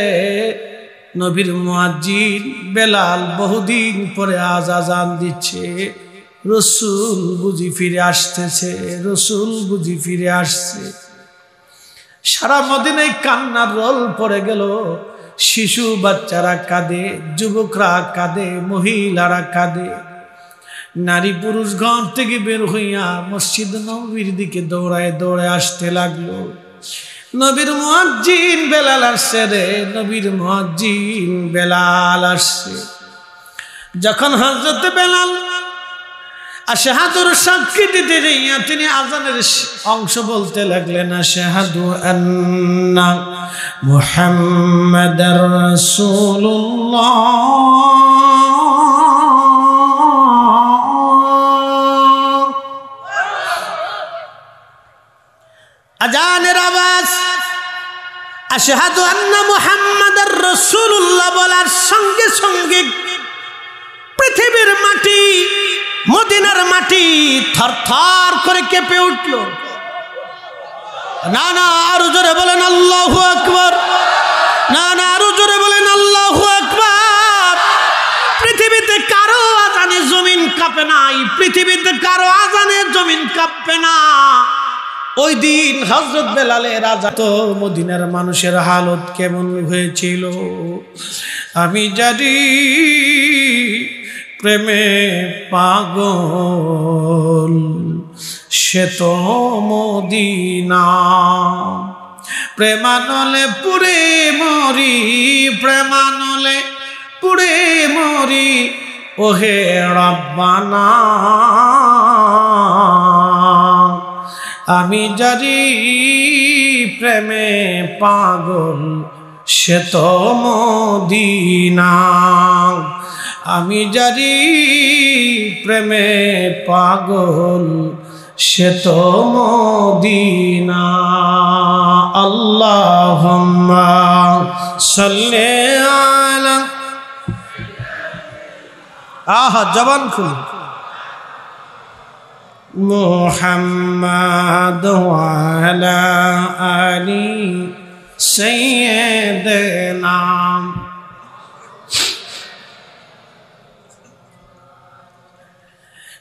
নবীর মুয়াজ্জিন বেলাল বহুদিন পরে আজ আজান দিচ্ছে, রসুল বুঝি ফিরে আসতেছে, রসুল বুঝি ফিরে আসছে। সারা মদিনায় কান্নার রোল পড়ে গেল, শিশু বাচ্চারা কাঁদে, যুবকরা কাঁদে, মহিলারা কাঁদে। নারী পুরুষ ঘর থেকে বের হইয়া মসজিদ নববীর দিকে দৌড়ায় দৌড়ায় আসতে লাগলো। নবীর মুয়াজ্জিন বেলাল আসছে রে, নবীর মুয়াজ্জিন বেলাল আসছে। যখন হযরত বেলাল আশহাদুর সাক্ষী দিতে যাইয়া তিনি আজানের অংশ বলতে লাগলেন, আশহাদু আন্না মুহাম্মাদার রাসূলুল্লাহ, আজানের আওয়াজ আশহাদু আন্না মুহাম্মাদার রাসূলুল্লাহ বলার সঙ্গে সঙ্গে পৃথিবীর মাটি, মদিনার মাটি থরথর করে কেঁপে উঠল। না না আরো জোরে বলেন আল্লাহু আকবার, না না আরো জোরে বলেন আল্লাহু আকবার। পৃথিবীতে কারো আজানে জমিন কাঁপে নাই, পৃথিবীতে কারো আজানে জমিন কাঁপবে না। ওই দিন হযরত বেলালের আজান, তো মদিনার মানুষের হালত কেমন হয়েছিল আমি জানি। প্রেমে পাগল সে তো মদিনা, প্রেমানলে পুরে মরি, প্রেমানলে পুরে মরি, ওহে রব্বানা। আমি জানি প্রেমে পাগল সে তো মদিনা, আমি জানি প্রেমে পাগল সে তো মদিনা। আল্লাহুম্মা সাল্লি আলা, আহা জবান খুল, মুহাম্মাদ ওয়া আলা আলি সাইয়্যিদিনা।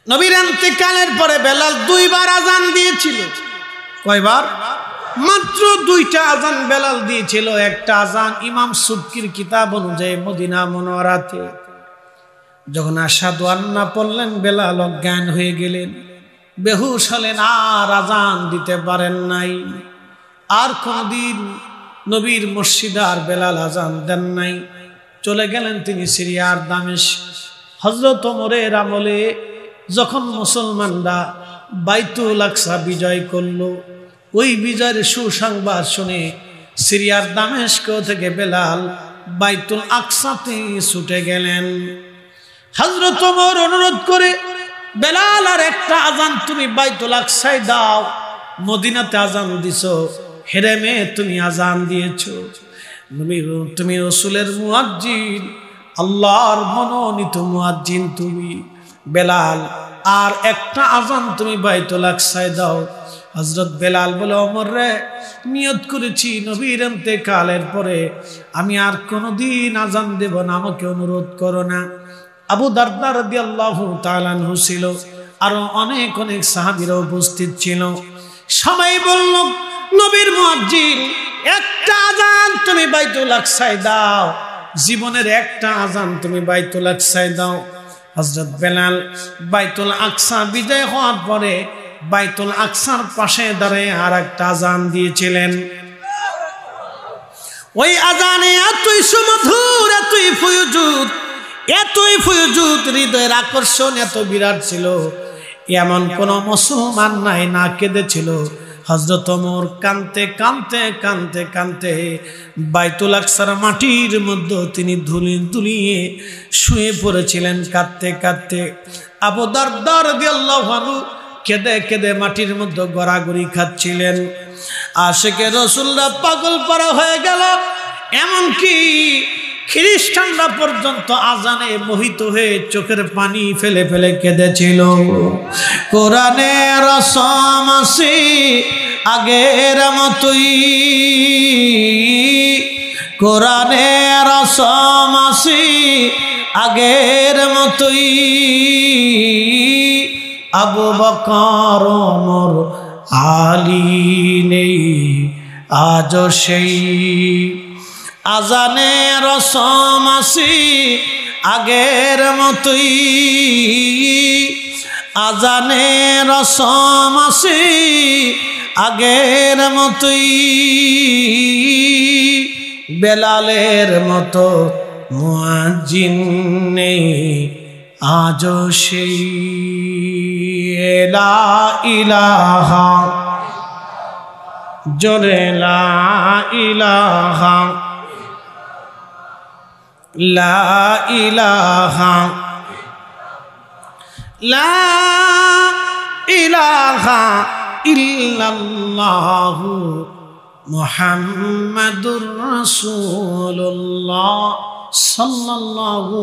নবীর ইন্তেকালের পরে বেলাল দুইবার আজান দিয়েছিল। কয়বার? মাত্র দুইটা আজান বেলাল দিয়েছিল। একটা আজান ইমাম সুবকির কিতাব অনুযায়ী মদিনা মুনাওয়ারাতে যখন আশহাদু আন্না পড়লেন, বেলাল অজ্ঞান হয়ে গেলেন, বেহুশ হলেন, আর আজান দিতে পারেন নাই। আর কোনদিন নবীর মসজিদে আর বেলাল আজান দেন নাই। চলে গেলেন তিনি সিরিয়ার দামেস্ক। হযরত ওমরের আমলে যখন মুসলমানরা বাইতুল আকসা বিজয় করল, ওই বিজয়ের সুসংবাদ শুনে সিরিয়ার দামেস্ক থেকে বেলাল বাইতুল আকসাতে ছুটে গেলেন। হযরত ওমর অনুরোধ করে বেলাল আর একটা আজান তুমি বাইতুল আকসায় দাও, মদিনাতে আজান দিছো, হেরেমে তুমি আজান দিয়েছো, তুমি রাসূলের মুয়াজ্জিন, আল্লাহর মনোনীত মুয়াজ্জিন তুমি। বেলাল আর একটা আজান তুমি বাইতুল আকসায় দাও। হযরত বেলাল বলে, ওমর রে, নিয়ত করেছি নবীর ইন্তেকালের পরে আমি আর কোনোদিন আজান দেব না, আমাকে অনুরোধ করো না। আবু দারদা রাদিয়াল্লাহু তাআলা আনহু ছিল, আরো অনেক অনেক সাহাবীরা উপস্থিত ছিল। সবাই বলল, নবীর মুয়াজ্জিন, একটা আজান তুমি বাইতুল আকসায় দাও, জীবনের একটা আজান তুমি বাইতুল আকসায় দাও। হযরত বেলাল বাইতুল আকসা বিজয় হওয়ার পরে বাইতুল আকসার পাশে দাঁড়িয়ে আর একটা আজান দিয়েছিলেন। ওই আজানে এতই সুমধুর, এতই ফুয়ুজুদ, হৃদয়ের আকর্ষণ এত বিরাট ছিল, এমন কোন মুসলমান নাই না কেঁদেছিল। হযরত ওমর কাঁদতে কাঁদতে কাঁদতে কাঁদতে বাইতুল আকসার মাটির মধ্যে তিনি ধুলিয়ে শুয়ে পড়েছিলেন কাঁদতে কাঁদতে। আবু দারদা রাদিয়াল্লাহু আনহু কেঁদে কেঁদে মাটির মধ্যে গড়াগড়ি খাচ্ছিলেন। আশিকে রাসূলরা পাগল পারা হয়ে গেল, এমনকি খ্রিস্টানরা পর্যন্ত আজানে মোহিত হয়ে চোখের পানি ফেলে ফেলে কেঁদেছিল। কোরআনের রসম আছে আগের মতোই, কোরআনের রসম আছে আগের মতোই, আবু বকর ওমর আলী নেই আজ সেই, আজানে রসম আছে আগের মতোই, আজানে রসম আছে আগের মতোই, বেলালের মতো মুয়াজ্জিন নেই আজ সেই। লা ইলাহা, জোরে লা ইলাহা, লা ইলাহা, লা ইলাহা ইল্লাল্লাহু মুহাম্মাদুর রাসূলুল্লাহ সাল্লাল্লাহু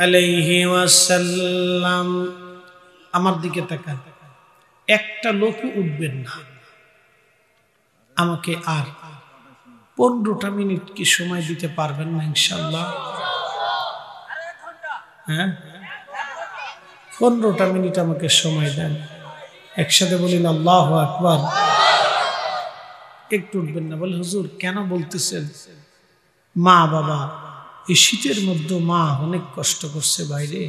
আলাইহি ওয়াসাল্লাম। আমার দিকে তাকান, একটা লোক উঠবেন না, আমাকে আর 15টা মিনিট কি সময় দিতে পারবেন না ইনশাআল্লাহ? হ্যাঁ, 15টা মিনিট আমাকে সময় দেন, একসাথে বলিন আল্লাহু আকবার। একটু উঠবেন না, বলে হুজুর কেন বলতেছেন? মা বাবা এই শীতের মধ্যে মা অনেক কষ্ট করছে বাইরে,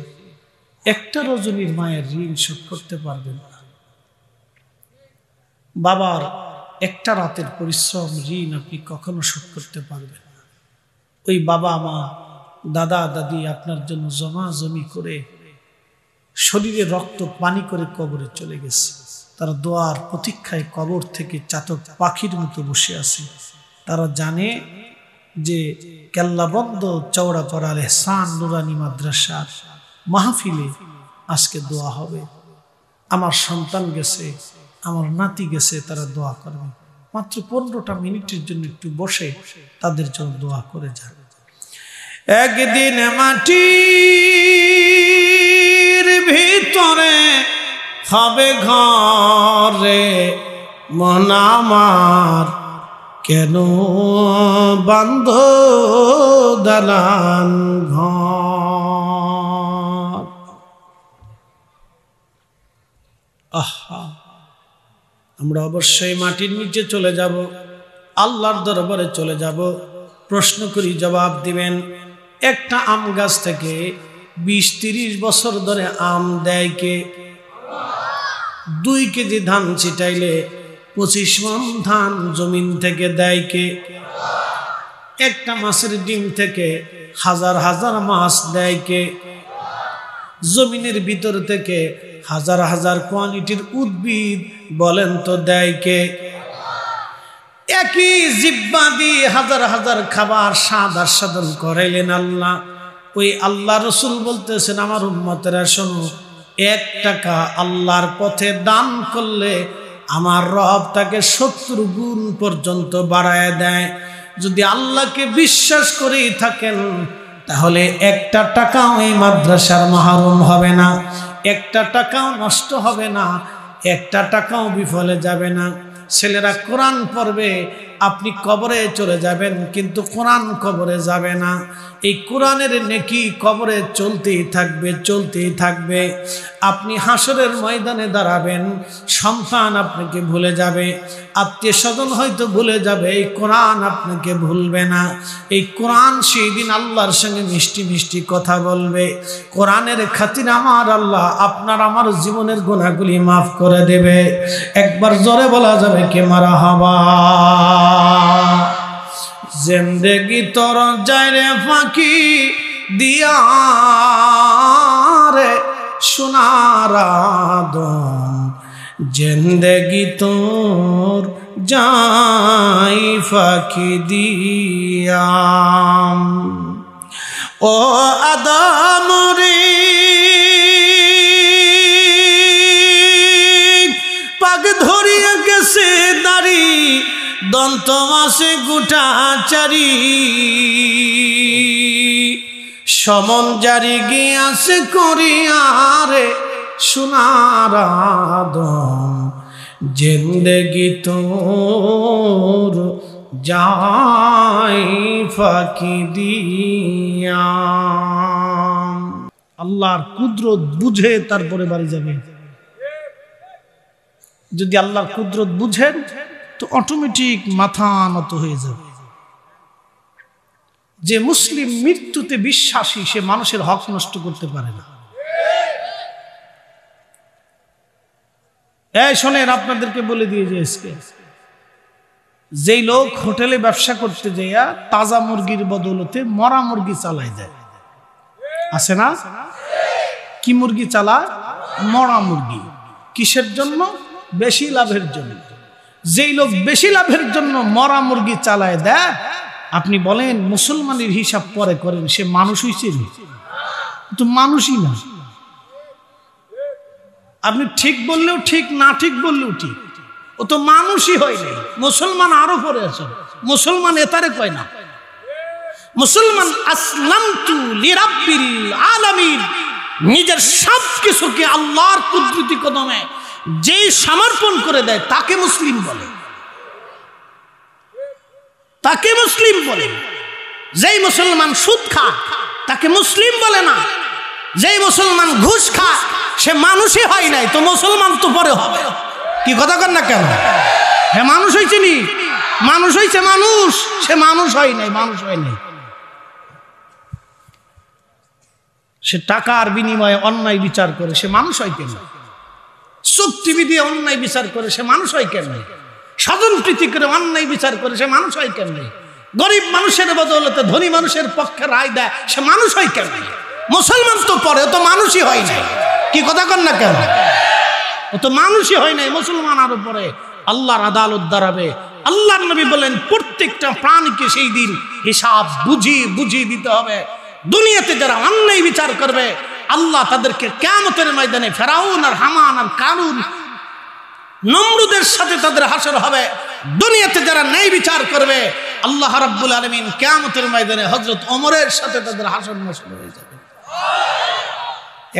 একটা রজনীর মায়ের ঋণ শোধ করতে পারবেন না। বাবার একটা রাতের পরিশ্রম ঋণ আপনি কখনো শোধ করতে পারবেন না। ওই বাবা মা দাদা দাদি আপনার জন্য জমা জমি করে শরীরে রক্ত পানি করে কবরে চলে গেছে, তারা দোয়ার প্রতীক্ষায় কবর থেকে চাতক পাখির মতো বসে আছে। তারা জানে যে কেল্লাবন্ধ চৌড়াপাড়া আল ইহসান নুরানি মাদ্রাসার মাহফিলে আজকে দোয়া হবে, আমার সন্তান গেছে, আমার নাতি গেছে, তারা দোয়া করবে। মাত্র 15টা মিনিটের জন্য একটু বসে তাদের জন্য দোয়া করে যান। একদিন মাটির ভিতরে হবে ঘরে মন আমার, কেন বান্ধ দালান ঘর। আহা, আমরা অবশ্যই মাটির নিচে চলে যাব, আল্লাহর দরবারে চলে যাব। প্রশ্ন করি, জবাব দিবেন। একটা আম গাছ থেকে 20-30 বছর ধরে আম দেয় কে? 2 কেজি ধান ছিটাইলে 25 মণ ধান জমিন থেকে দেয় কে? একটা মাছের ডিম থেকে হাজার হাজার মাছ দেয় কে? জমিনের ভিতর থেকে হাজার হাজার কোয়ালিটির উদ্ভিদ বলেন তো দেয় কে? একই জিহ্বা দিয়ে হাজার হাজার খাবার স্বাদ আস্বাদন করাইলেন আল্লাহ। ওই আল্লাহ রসুল বলতেছেন, আমার উম্মতেরা শোনো, 1 টাকা আল্লাহর পথে দান করলে আমার রব তাকে 70 গুণ পর্যন্ত বাড়ায় দেয়। যদি আল্লাহকে বিশ্বাস করেই থাকেন তাহলে 1টা টাকাও এই মাদ্রাসার মাহরুম হবে না, 1টা টাকাও নষ্ট হবে না, 1টা টাকাও বিফলে যাবে না। ছেলেরা কোরআন পড়বে, আপনি কবরে চলে যাবেন কিন্তু কোরআন কবরে যাবে না। এই কোরআনের নেকি কবরে চলতেই থাকবে, চলতেই থাকবে। আপনি হাসরের ময়দানে দাঁড়াবেন, সন্তান আপনাকে ভুলে যাবে, আত্মীয় স্বজন হয়তো ভুলে যাবে, এই কোরআন আপনাকে ভুলবে না। এই কোরআন সেই দিন আল্লাহর সঙ্গে মিষ্টি মিষ্টি কথা বলবে। কোরআনের খাতিরে আমার আল্লাহ আপনার আমার জীবনের গুনাহগুলি মাফ করে দেবে। একবার জোরে বলা যাবে কে মারহাবা। জিন্দেগি তোর যায় রে ফাঁকি দিয়া রে সোনার আদম, জিন্দেগি তোর যায় ফাঁকি দিয়া। ও আদম রে পাগ ধরিয়া গেছে দাড়ি, দন্ত মাসে গোটা চারি, সমন জারি গিয়াছে করিয়ারে সোনার আদম, জিন্দেগি তোর যায় ফাঁকি দিয়া। আল্লাহর কুদরত বুঝে তারপরে বাড়ি যাবে। যদি আল্লাহর কুদরত বুঝেন তো অটোমেটিক মাথা নত হয়ে যাবে। যে মুসলিম মৃত্যুতে বিশ্বাসী সে মানুষের হক নষ্ট করতে পারে না। এই শোনেন, আপনাদেরকে বলে দিয়ে যে যেই লোক হোটেলে ব্যবসা করতে যাইয়া তাজা মুরগির বদৌলতে মরা মুরগি চালায় দেয়, আছে না? কি মুরগি চালায়? মরা মুরগি। কিসের জন্য? বেশি লাভের জন্য। যেই লোক বেশি লাভের জন্য মরা মুরগি চালায় দেয়, আপনি বলেন মুসলমানের হিসাব পরে করেন, সে মানুষ হইছে? তো মানুষই না। আপনি ঠিক বললেও ঠিক, না ঠিক বললেও ঠিক, ও তো মানুষই হয় নাই। মুসলমান আরো পরে আছে। মুসলমান এতারে কয় না। মুসলমান আসলামতু লিরাব্বিল আলামিন, নিজের সব কিছুকে আল্লাহর কুদরতি কদমে যেই সমর্পণ করে দেয় তাকে মুসলিম বলে, তাকে মুসলিম বলে। যেই মুসলমান সুদ খায় তাকে মুসলিম বলে না। যেই মুসলমান ঘুষ খায় সে মানুষই হয় নাই, তো মুসলমান তো পরে হবে। কি কথা কর না কেন? হ্যাঁ, মানুষ হয়েছে নি, মানুষ হয়েছে মানুষ, সে মানুষ হয় নাই, মানুষ হয় নাই। সে টাকার বিনিময়ে অন্যায় বিচার করে, সে মানুষ হয় কেন? চুক্তি দিয়ে অন্যায় বিচার করে, সে মানুষ হয় কেন? স্বজন প্রীতি করে অন্যায় বিচার করে, সে মানুষ হয় কেন? গরিব মানুষের বদৌলতে ধনী মানুষের পক্ষে রায় দেয়, সে মানুষ হয় কেন? মুসলমান তো পরে, ও তো মানুষই হয় নাই। কি কথা কর না কেন? ও তো মানুষই হয় নাই, মুসলমান আরো পরে আল্লাহর আদালত দাঁড়াবে। আল্লাহর নবী বলেন প্রত্যেকটা প্রাণীকে সেই দিন হিসাব বুঝিয়ে দিতে হবে। দুনিয়াতে যারা অন্যায় বিচার করবে আল্লাহ তাদেরকে কিয়ামতের ময়দানে ফেরাউন আর হামান আর কারুন নমরুদের সাথে তাদের হাসর হবে। দুনিয়াতে যারা ন্যায় বিচার করবে আল্লাহ রাব্বুল আলামিন কিয়ামতের ময়দানে হযরত ওমরের সাথে তাদের হাসর নাসর হয়ে যাবে।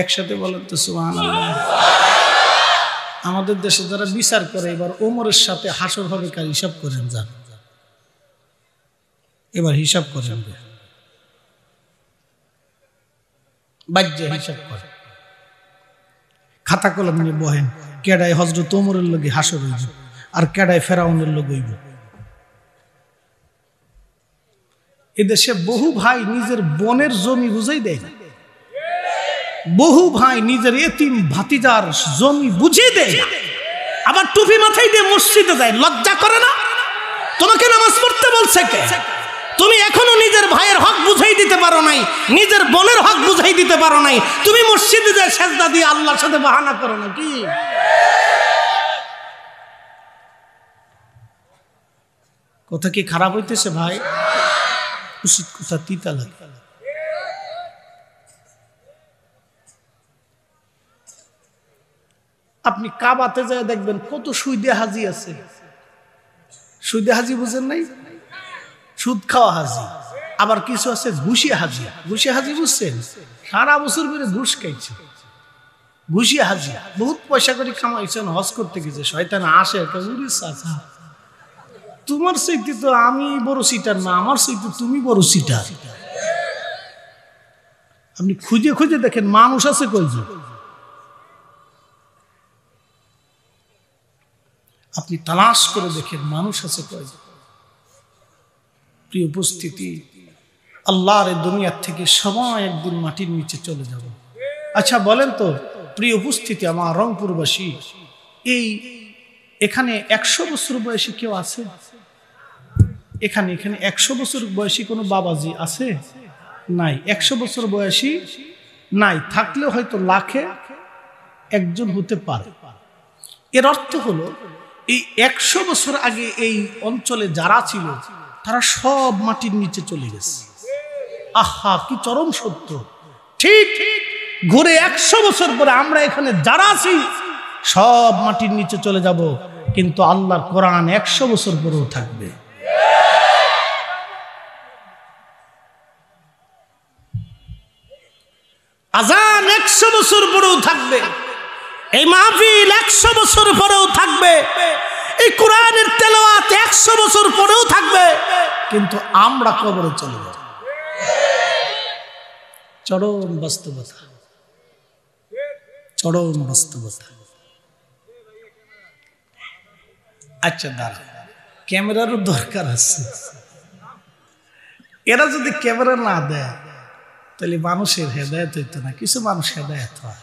একসাথে বলেন তো সুবহানাল্লাহ। আমাদের দেশে যারা বিচার করে এবার ওমরের সাথে হাসর হবে কার? হিসাব করেন যান, এবার হিসাব করেন, বাজ্যে হিসাব করেন, খাতা কলম নিয়ে বহেন। কেডায় হযরত ওমরের লগে হাসর হইব আর কেডায় ফেরাউনের লগে হইব। এদেশে বহু ভাই নিজের বোনের জমি বুঝাই দেয় না, বহু ভাই নিজের এতিম ভাতিজার জমি বুঝিয়ে দেয় না, আবার টুপি মাথায় দিয়ে মসজিদে যায়। লজ্জা করে না? তোমাকে নামাজ পড়তে বলছে কে? তুমি এখনো নিজের ভাইয়ের হক বুঝাই দিতে পারো নাই, নিজের বোনের হক বুঝাই দিতে পারো নাই, তুমি মসজিদে যায় সেজদা দিয়ে আল্লাহর সাথে বাহানা করো না কি? কথা কি খারাপ হইতেছে ভাই? উচিত কথা তিতা লাগে। আপনি কাবাতে যায় দেখবেন কত সুদে হাজি আছে। সুদে হাজি বুঝেন নাই? সুদ খাওয়া হাজি। আবার কিছু আছে ঘুষি হাজি। ঘুষি হাজি বুঝছেন? সারা বছর ধরে ঘুষ খাইছে। ঘুষি হাজি বহুত পয়সা করে কামাইছেন, হজ করতে গেছে, শয়তান আসে তোমার চাইতে তো আমি বড় সিটার না, আমার চাইতে তুমি বড় সিটার। আপনি খুঁজে খুঁজে দেখেন মানুষ আছে কয়জন। আপনি তালাশ করে দেখেন মানুষ আছে কয়জন। প্রিয় উপস্থিতি, আল্লাহর দুনিয়ার থেকে সবাই একদিন মাটির নিচে চলে যাব। আচ্ছা বলেন তো প্রিয় উপস্থিতি, আমার রংপুরবাসী, এখানে 100 বছর বয়সী কেউ আছে? এখানে 100 বছর বয়সী কোনো বাবাজি আছে? নাই। 100 বছর বয়সী নাই, থাকলেও হয়তো লাখে একজন হতে পারে। এর অর্থ হলো এই 100 বছর আগে এই অঞ্চলে যারা ছিল তারা সব মাটির নিচে চলে গেছে। আহা, কি চরম সত্য। ঠিক ঘুরে 100 বছর পরে আমরা এখানে যারা আছি সব মাটির নিচে চলে যাব, কিন্তু আল্লাহর কোরআন 100 বছর পরেও থাকবে। আজান 100 বছর পরেও থাকবে, এই মাহফিল 100 বছর পরেও থাকবে, এই কোরআনের তেলাওয়াত 100 বছর পরেও থাকবে, কিন্তু আমরা কবরে চলে যাব। চরম বাস্তবতা, চরম বাস্তবতা। আচ্ছা দাঁড়া, ক্যামেরারও দরকার আছে। এরা যদি ক্যামেরা না দেয় তাহলে মানুষের হেদায়েত হইতো না। কিছু মানুষ হেদায়েত হয়।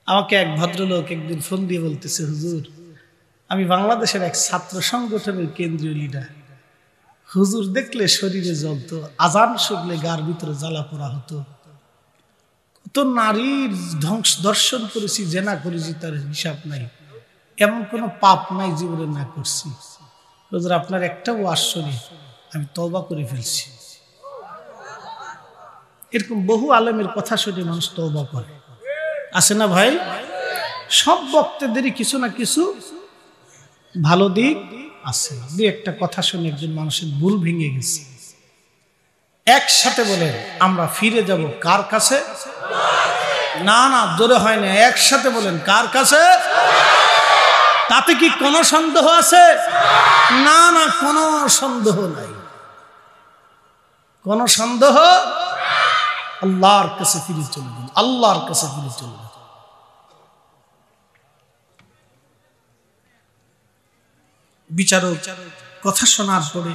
আমাকে এক ভদ্রলোক একদিন ফোন দিয়ে বলতেছে, হুজুর আমি বাংলাদেশের এক ছাত্র সংগঠনের কেন্দ্রীয় লিডার। হুজুর দেখলে শরীরে জ্বলতো, আজান শুনলে গার ভিতরে জ্বালা পোড়া হতো, কত নারীর দর্শন করেছি, জেনা করেছি, তার হিসাব নাই, এমন কোনো পাপ নাই জীবনে না করছি। হুজুর আপনার একটা ওয়াজ শুনি আমি তওবা করে ফেলছি। এরকম বহু আলেমের কথা শুনে মানুষ তওবা করে, আছে না ভাই? সব বক্তাদেরই কিছু না কিছু ভালো দিক আছে। দুই একটা কথা শুনে একজন মানুষের ভুল ভেঙে গেছে। একসাথে বলেন আমরা ফিরে যাব কার কাছে? না না, জোরে হয় না, একসাথে বলেন কার কাছে? তাতে কি কোনো সন্দেহ আছে? না না, কোনো সন্দেহ নাই, কোনো সন্দেহ। আল্লাহর কাছে ফিরে চলবেন, আল্লাহর কাছে ফিরে চলবেন। বিচারক কথা শোনার পরে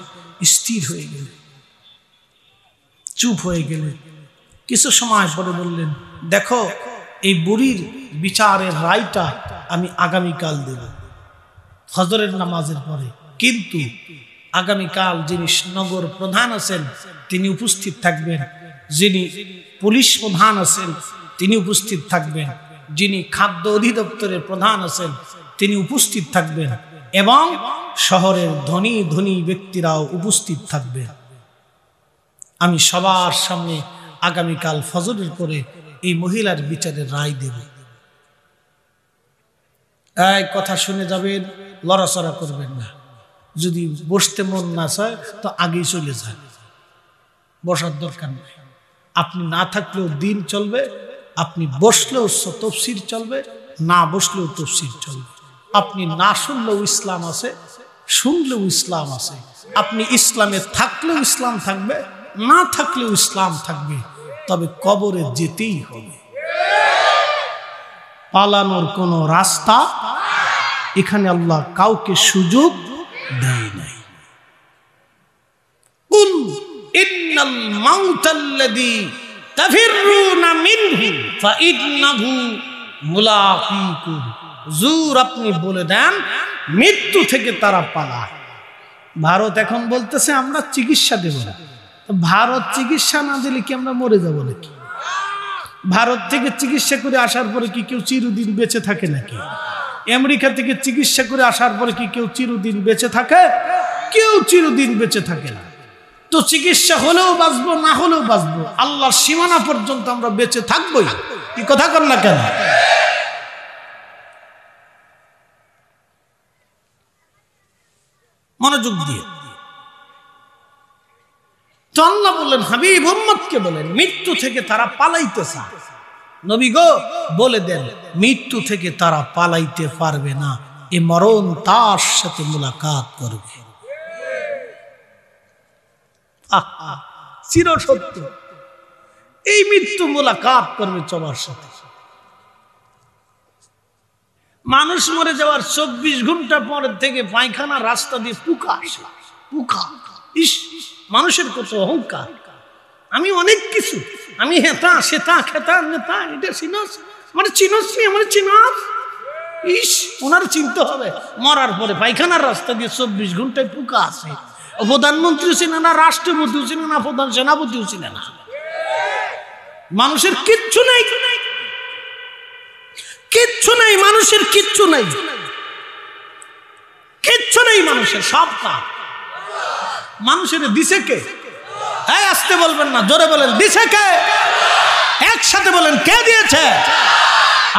স্থির হয়ে গেল, চুপ হয়ে গেল। কিছু সময় পরে বললেন, দেখো এই বুড়ির বিচারের রায়টা আমি আগামীকাল দেব ফজরের নামাজের পরে, কিন্তু আগামীকাল যিনি নগর প্রধান আছেন তিনি উপস্থিত থাকবেন, যিনি পুলিশ প্রধান আছেন তিনি উপস্থিত থাকবেন, যিনি খাদ্য অধিদপ্তরের প্রধান আছেন তিনি উপস্থিত থাকবেন, এবং শহরের ধনী ধনী ব্যক্তিরাও উপস্থিত থাকবেন। আমি সবার সামনে আগামীকাল ফজরের পরে এই মহিলার বিচারের রায় দেব। এই কথা শুনে যাবেন, লড়াচড়া করবেন না। যদি বসতে মন না চায় তো আগেই চলে যান, বসার দরকার নেই। আপনি না থাকলেও দিন চলবে, আপনি বসলেও তফসির চলবে, না বসলেও তফসির চলবে। আপনি না শুনলেও ইসলাম আছে, শুনলেও ইসলাম আছে। আপনি ইসলামে থাকলেও ইসলাম থাকবে, না থাকলেও ইসলাম থাকবে, তবে কবরে যেতেই হবে। পালানোর কোনো রাস্তা এখানে আল্লাহ কাউকে সুযোগ দেয় নাই। কুল ইন্নাল মাউতাল্লাযী তাফিরুনা মিনহু ফাইন্নাহু মুলাকীকুম। হুজুর আপনি বলে দেন মৃত্যু থেকে তারা পালায়। ভারত এখন বলতেছে আমরা চিকিৎসা দেব না। ভারত চিকিৎসা না দিলে কি আমরা মরে যাব নাকি? ভারত থেকে চিকিৎসা করে আসার পরে কি কেউ চিরদিন বেঁচে থাকে নাকি? আমেরিকা থেকে চিকিৎসা করে আসার পরে কি কেউ চিরদিন বেঁচে থাকে? কেউ চিরদিন বেঁচে থাকে না। তো চিকিৎসা হলেও বাঁচবো, না হলেও বাঁচবো, আল্লাহর সীমানা পর্যন্ত আমরা বেঁচে থাকবোই। কি কথা কর না কেন? মনোযোগ দিয়ে। তো আল্লাহ বললেন, হাবিব উম্মতকে বলেন, মৃত্যু থেকে তারা পালাইতে চায়। নবী গো বলে দেন, মৃত্যু থেকে তারা পালাইতে পারবে না, এ মরণ তার সাথে মুলাকাত করবে। চির সত্য, এই মৃত্যু মুলাকাত করবে সবার সাথে। মানুষ মরে যাওয়ার 24 ঘন্টা পর থেকে পায়খানা রাস্তা দিয়ে পোকা আসে, পোকা। ইস, মানুষের কত অহংকার, আমি অনেক কিছু, আমি হেতা সেতা খেতা নেতা, এটা চিনস, মানে চিনস নি, মানে চিনস। ইস, ওনার চিনতে হবে, মরার পরে পায়খানার রাস্তা দিয়ে 24 ঘন্টায় পোকা আসে। প্রধানমন্ত্রীও চিনে না, রাষ্ট্রপতিও চিনে না, প্রধান সেনাপতিও চিনে না। মানুষের কিচ্ছু নেই, কিচ্ছু নেই, মানুষের কিচ্ছু নেই, কিচ্ছু নেই মানুষের, সব কা মানুষের দিছে কে? হ্যাঁ, আসতে বলবেন না, জোরে বলেন, দিছে কে? একসাথে বলেন, কে দিয়েছে?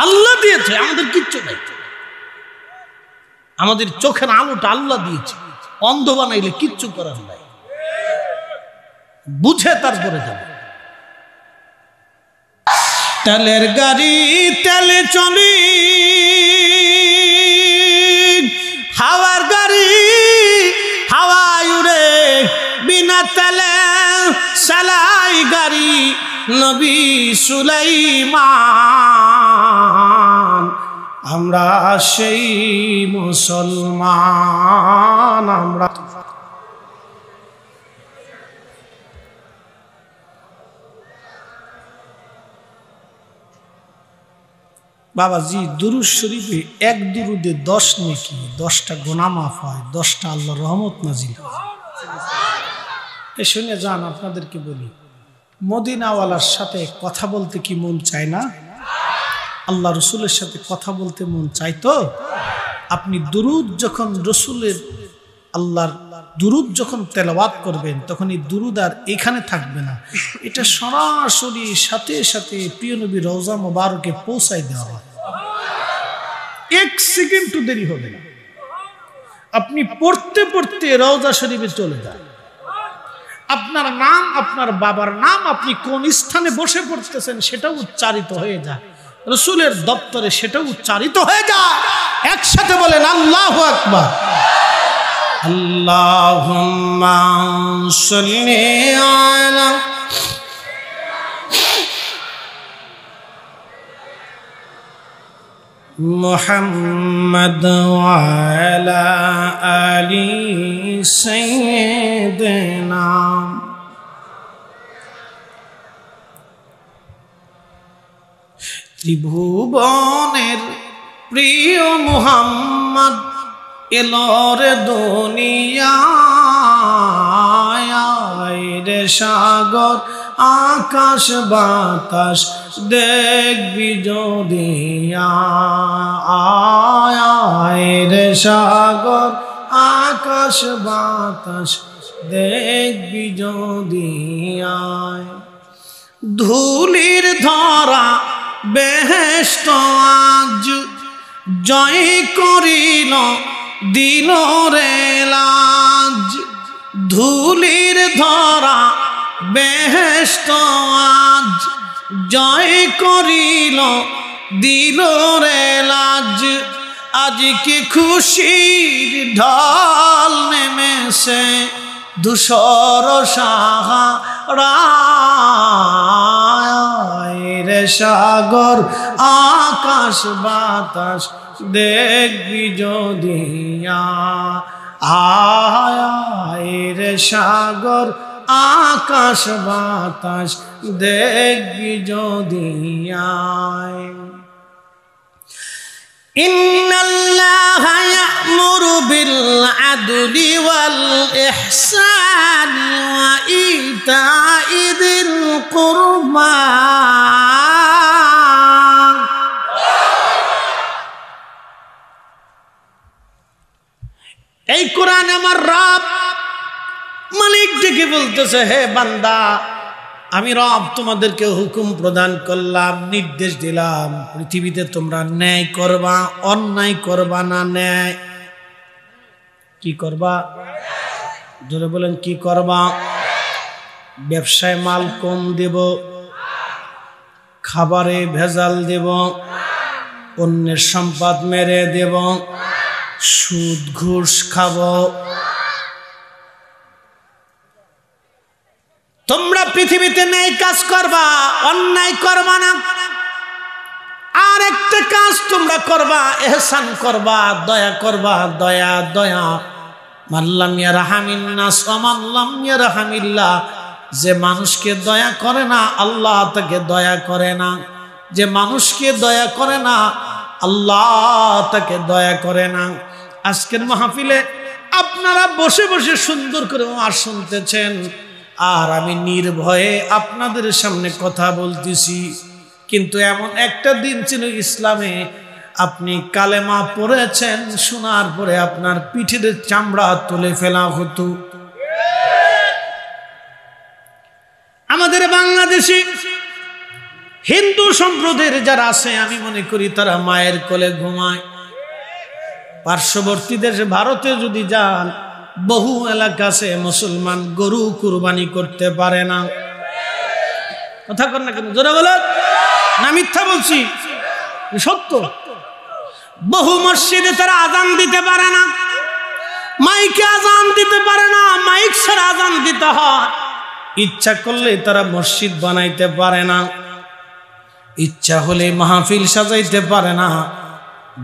আল্লাহ দিয়েছে। আমাদের কিচ্ছু নেই, আমাদের চোখের আলোটা আল্লাহ দিয়েছে, অন্ধ বানাইলে কিচ্ছু করার নাই, বুঝে তারপরে যাবে। তেলের গাড়ি তেলে চলি, হাওয়ার গাড়ি হাওয়ায় উড়ে, বিনা তেলে চালাই গাড়ি নবী সুলাইমান। আমরা সেই মুসলমান, আমরা বাবাজি দুরুদ শরীফে এক দুরুদে 10 নেকি, 10টা গুনাহ মাফ হয়, 10টা আল্লাহর রহমত নাজিল হয়। এ শুনে যান, আপনাদেরকে বলি, মদিনাওয়ালার সাথে কথা বলতে কি মন চায় না? আল্লাহ রসুলের সাথে কথা বলতে মন চাই তো? আপনি দুরুদ যখন রসুলের, আল্লাহর দুরুদ যখন তেলাওয়াত করবেন, তখন এই দুরুদ আর এখানে থাকবে না, এটা সরাসরি সাথে সাথে প্রিয় নবী রওজা মোবারকে পৌঁছাই দেওয়া হয়। 1 সেকেন্ড দেরি হবে না, আপনি পড়তে পড়তে রওজা শরীফে চলে যান, আপনার নাম, আপনার বাবার নাম, আপনি কোন স্থানে বসে পড়তেছেন সেটা উচ্চারিত হয়ে যায়, রসুলের দপ্তরে সেটা উচ্চারিত হয়ে যায়। একসাথে বলেন আল্লাহু আকবার। আল্লাহুম্মা সাল্লি আলা মুহাম্মাদ ওয়া আলা আলি সাইয়্যিদিনা। ত্রিভুবনের প্রিয় মুহাম্মদ এলোরে দুনিয়ায়, রে সাগর আকাশ বাতাস দেখবি যদি, আয় রে সাগর আকাশ বাতাস দেখবি যদি, আয়। ধুলির ধরা বেহেশত আজ জয় করিল দিল রে লাজ, ধুলির ধরা বেহেশত আজ জয় করিল দিল রে লাজ। আজকে খুশির ঢল নেমেছে ধূসর সাহারায়, রে সাগর আকাশ বাতাস দেখবি যদি, আয় রে সাগর আকাশ বাতাস দেখবি যদি, আয়। ইন্নাল্লাহা ইয়া'মুরু বিল আদলি ওয়াল ইহসানি ওয়া ইতা'i যিল কুরবা। এই কোরআন আমার রব মালিক ডেকে বলতেছে, হে বান্দা, আমি রব তোমাদেরকে হুকুম প্রদান করলাম, নির্দেশ দিলাম, পৃথিবীতে তোমরা ন্যায় করবা, অন্যায় করবা না। ন্যায় কি করবা? জোরে বলেন কি করবা? ব্যবসায় মাল কম দেব, খাবারে ভেজাল দেব, অন্যের সম্পদ মেরে দেব, সুদ ঘুষ খাব। তোমরা পৃথিবীতে ন্যায় কাজ করবা, অন্যায় করবা না। আর একটা কাজ তোমরা করবা, ইহসান করবা, দয়া করবা। দয়া দয়া মাল্লাম ইয়ারহামিন নাস ওয়া মাল্লাম ইয়ারহামিল্লাহ। যে মানুষকে দয়া করে না আল্লাহ তাকে দয়া করে না, যে মানুষকে দয়া করে না আল্লাহ তাকে দয়া করে না। আজকের মাহফিলে আপনারা বসে বসে সুন্দর করে ওয়াজ শুনতেছেন, আর আমি নির্ভয়ে আপনাদের সামনে কথা বলতেছি। কিন্তু এমন একটা দিন ছিল ইসলামে, আপনি কালেমা পড়েছেন, শোনার পরে আপনার পিঠের চামড়া তুলে ফেলা হতো। আমাদের বাংলাদেশে হিন্দু সম্প্রদায়ের যারা আছে, আমি মনে করি তারা মায়ের কোলে ঘুমায়। পার্শ্ববর্তী দেশে ভারতে যদি যান, বহু এলাকা আছে মুসলমান গরু কুরবানি করতে পারে না। কথা কর না কেন? জোরে বলেন না মিথ্যা বলছি? সত্য। বহু মসজিদে তারা আজান দিতে পারে না, মাইকে আজান দিতে পারে না, মাইক ছাড়া আজান দিতে হয়। ইচ্ছা করলে তারা মসজিদ বানাইতে পারে না, ইচ্ছা হলে মাহফিল সাজাইতে পারে না।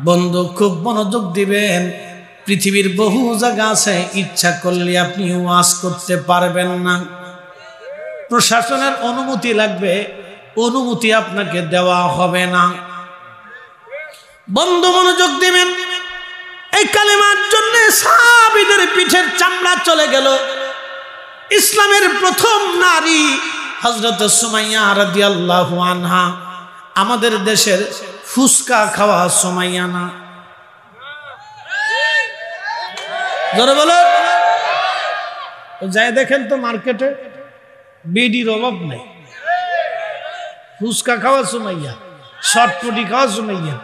বন্ধু খুব মনোযোগ দিবেন, পৃথিবীর বহু জায়গা আছে ইচ্ছা করলে আপনি ওয়াজ করতে পারবেন না। প্রশাসনের অনুমতি লাগবে, অনুমতি আপনাকে দেওয়া হবে না। বন্ধু মনোযোগ দিবেন, এই কালেমার জন্য সাহাবীদের পিঠের চামড়া চলে গেল। ইসলামের প্রথম নারী হযরত সুমাইয়া রাদিয়াল্লাহু আনহা, আমাদের দেশের ফুসকা খাওয়া সুমাইয়া না? জোরে বলো। যাই দেখেন তো মার্কেটে বিডির অভাব নাই। ফুসকা খাওয়া সুমাইয়া, শর্টপুটি খাওয়া সুমাইয়া,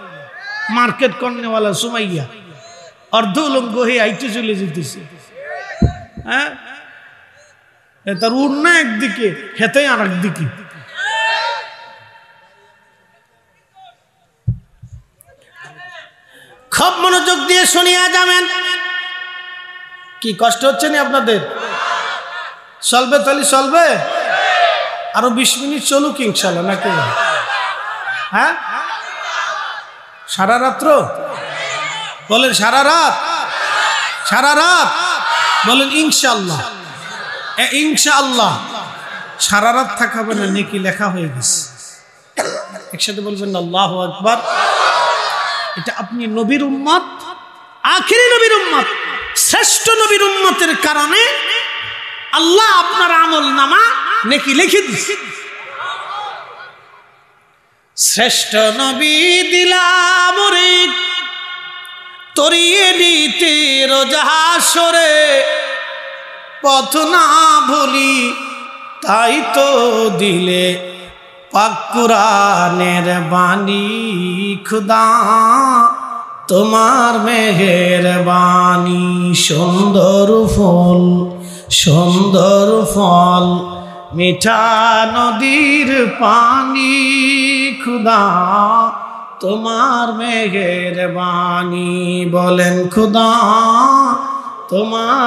মার্কেট করনেওয়ালা সুমাইয়া, অর্ধ উলঙ্গ হয়ে আইতে চলে যেতেছে। হ্যাঁ, তার উড়না একদিকে, হেতে আর একদিকে। খুব মনোযোগ দিয়ে শুনিয়া যাবেন। কি কষ্ট হচ্ছে না আপনাদের? চলবে তাহলে চলবে, আরো 20 মিনিট চলুক ইনশাল্লাহ, নাকি? হ্যাঁ, সারা রাত্র বলেন, সারা রাত, সারা রাত বলেন ইনশাল্লাহ। ইনশাআল্লাহ সারা রাত থাকা হবে না, নেকি লেখা হয়ে গেছে। একসাথে বলবেন আল্লাহু আকবার। এটা আপনি নবীর উম্মত, আখিরি নবীর উম্মত, শ্রেষ্ঠ নবীর উম্মতের কারণে আল্লাহ আপনার আমল নামা নেকি লিখে দিয়েছে। শ্রেষ্ঠ নবী দিলাম রে তরিয়ে দিতে রোজাহাসরে, পথ না ভুলি তাই তো দিলে পাক কুরআনের বাণী। খুদা তোমার মেহেরবানি, সুন্দর ফল সুন্দর ফল, মিঠা নদীর পানি। খুদা তোমার মেহেরবানি, বলেন খুদা তোমার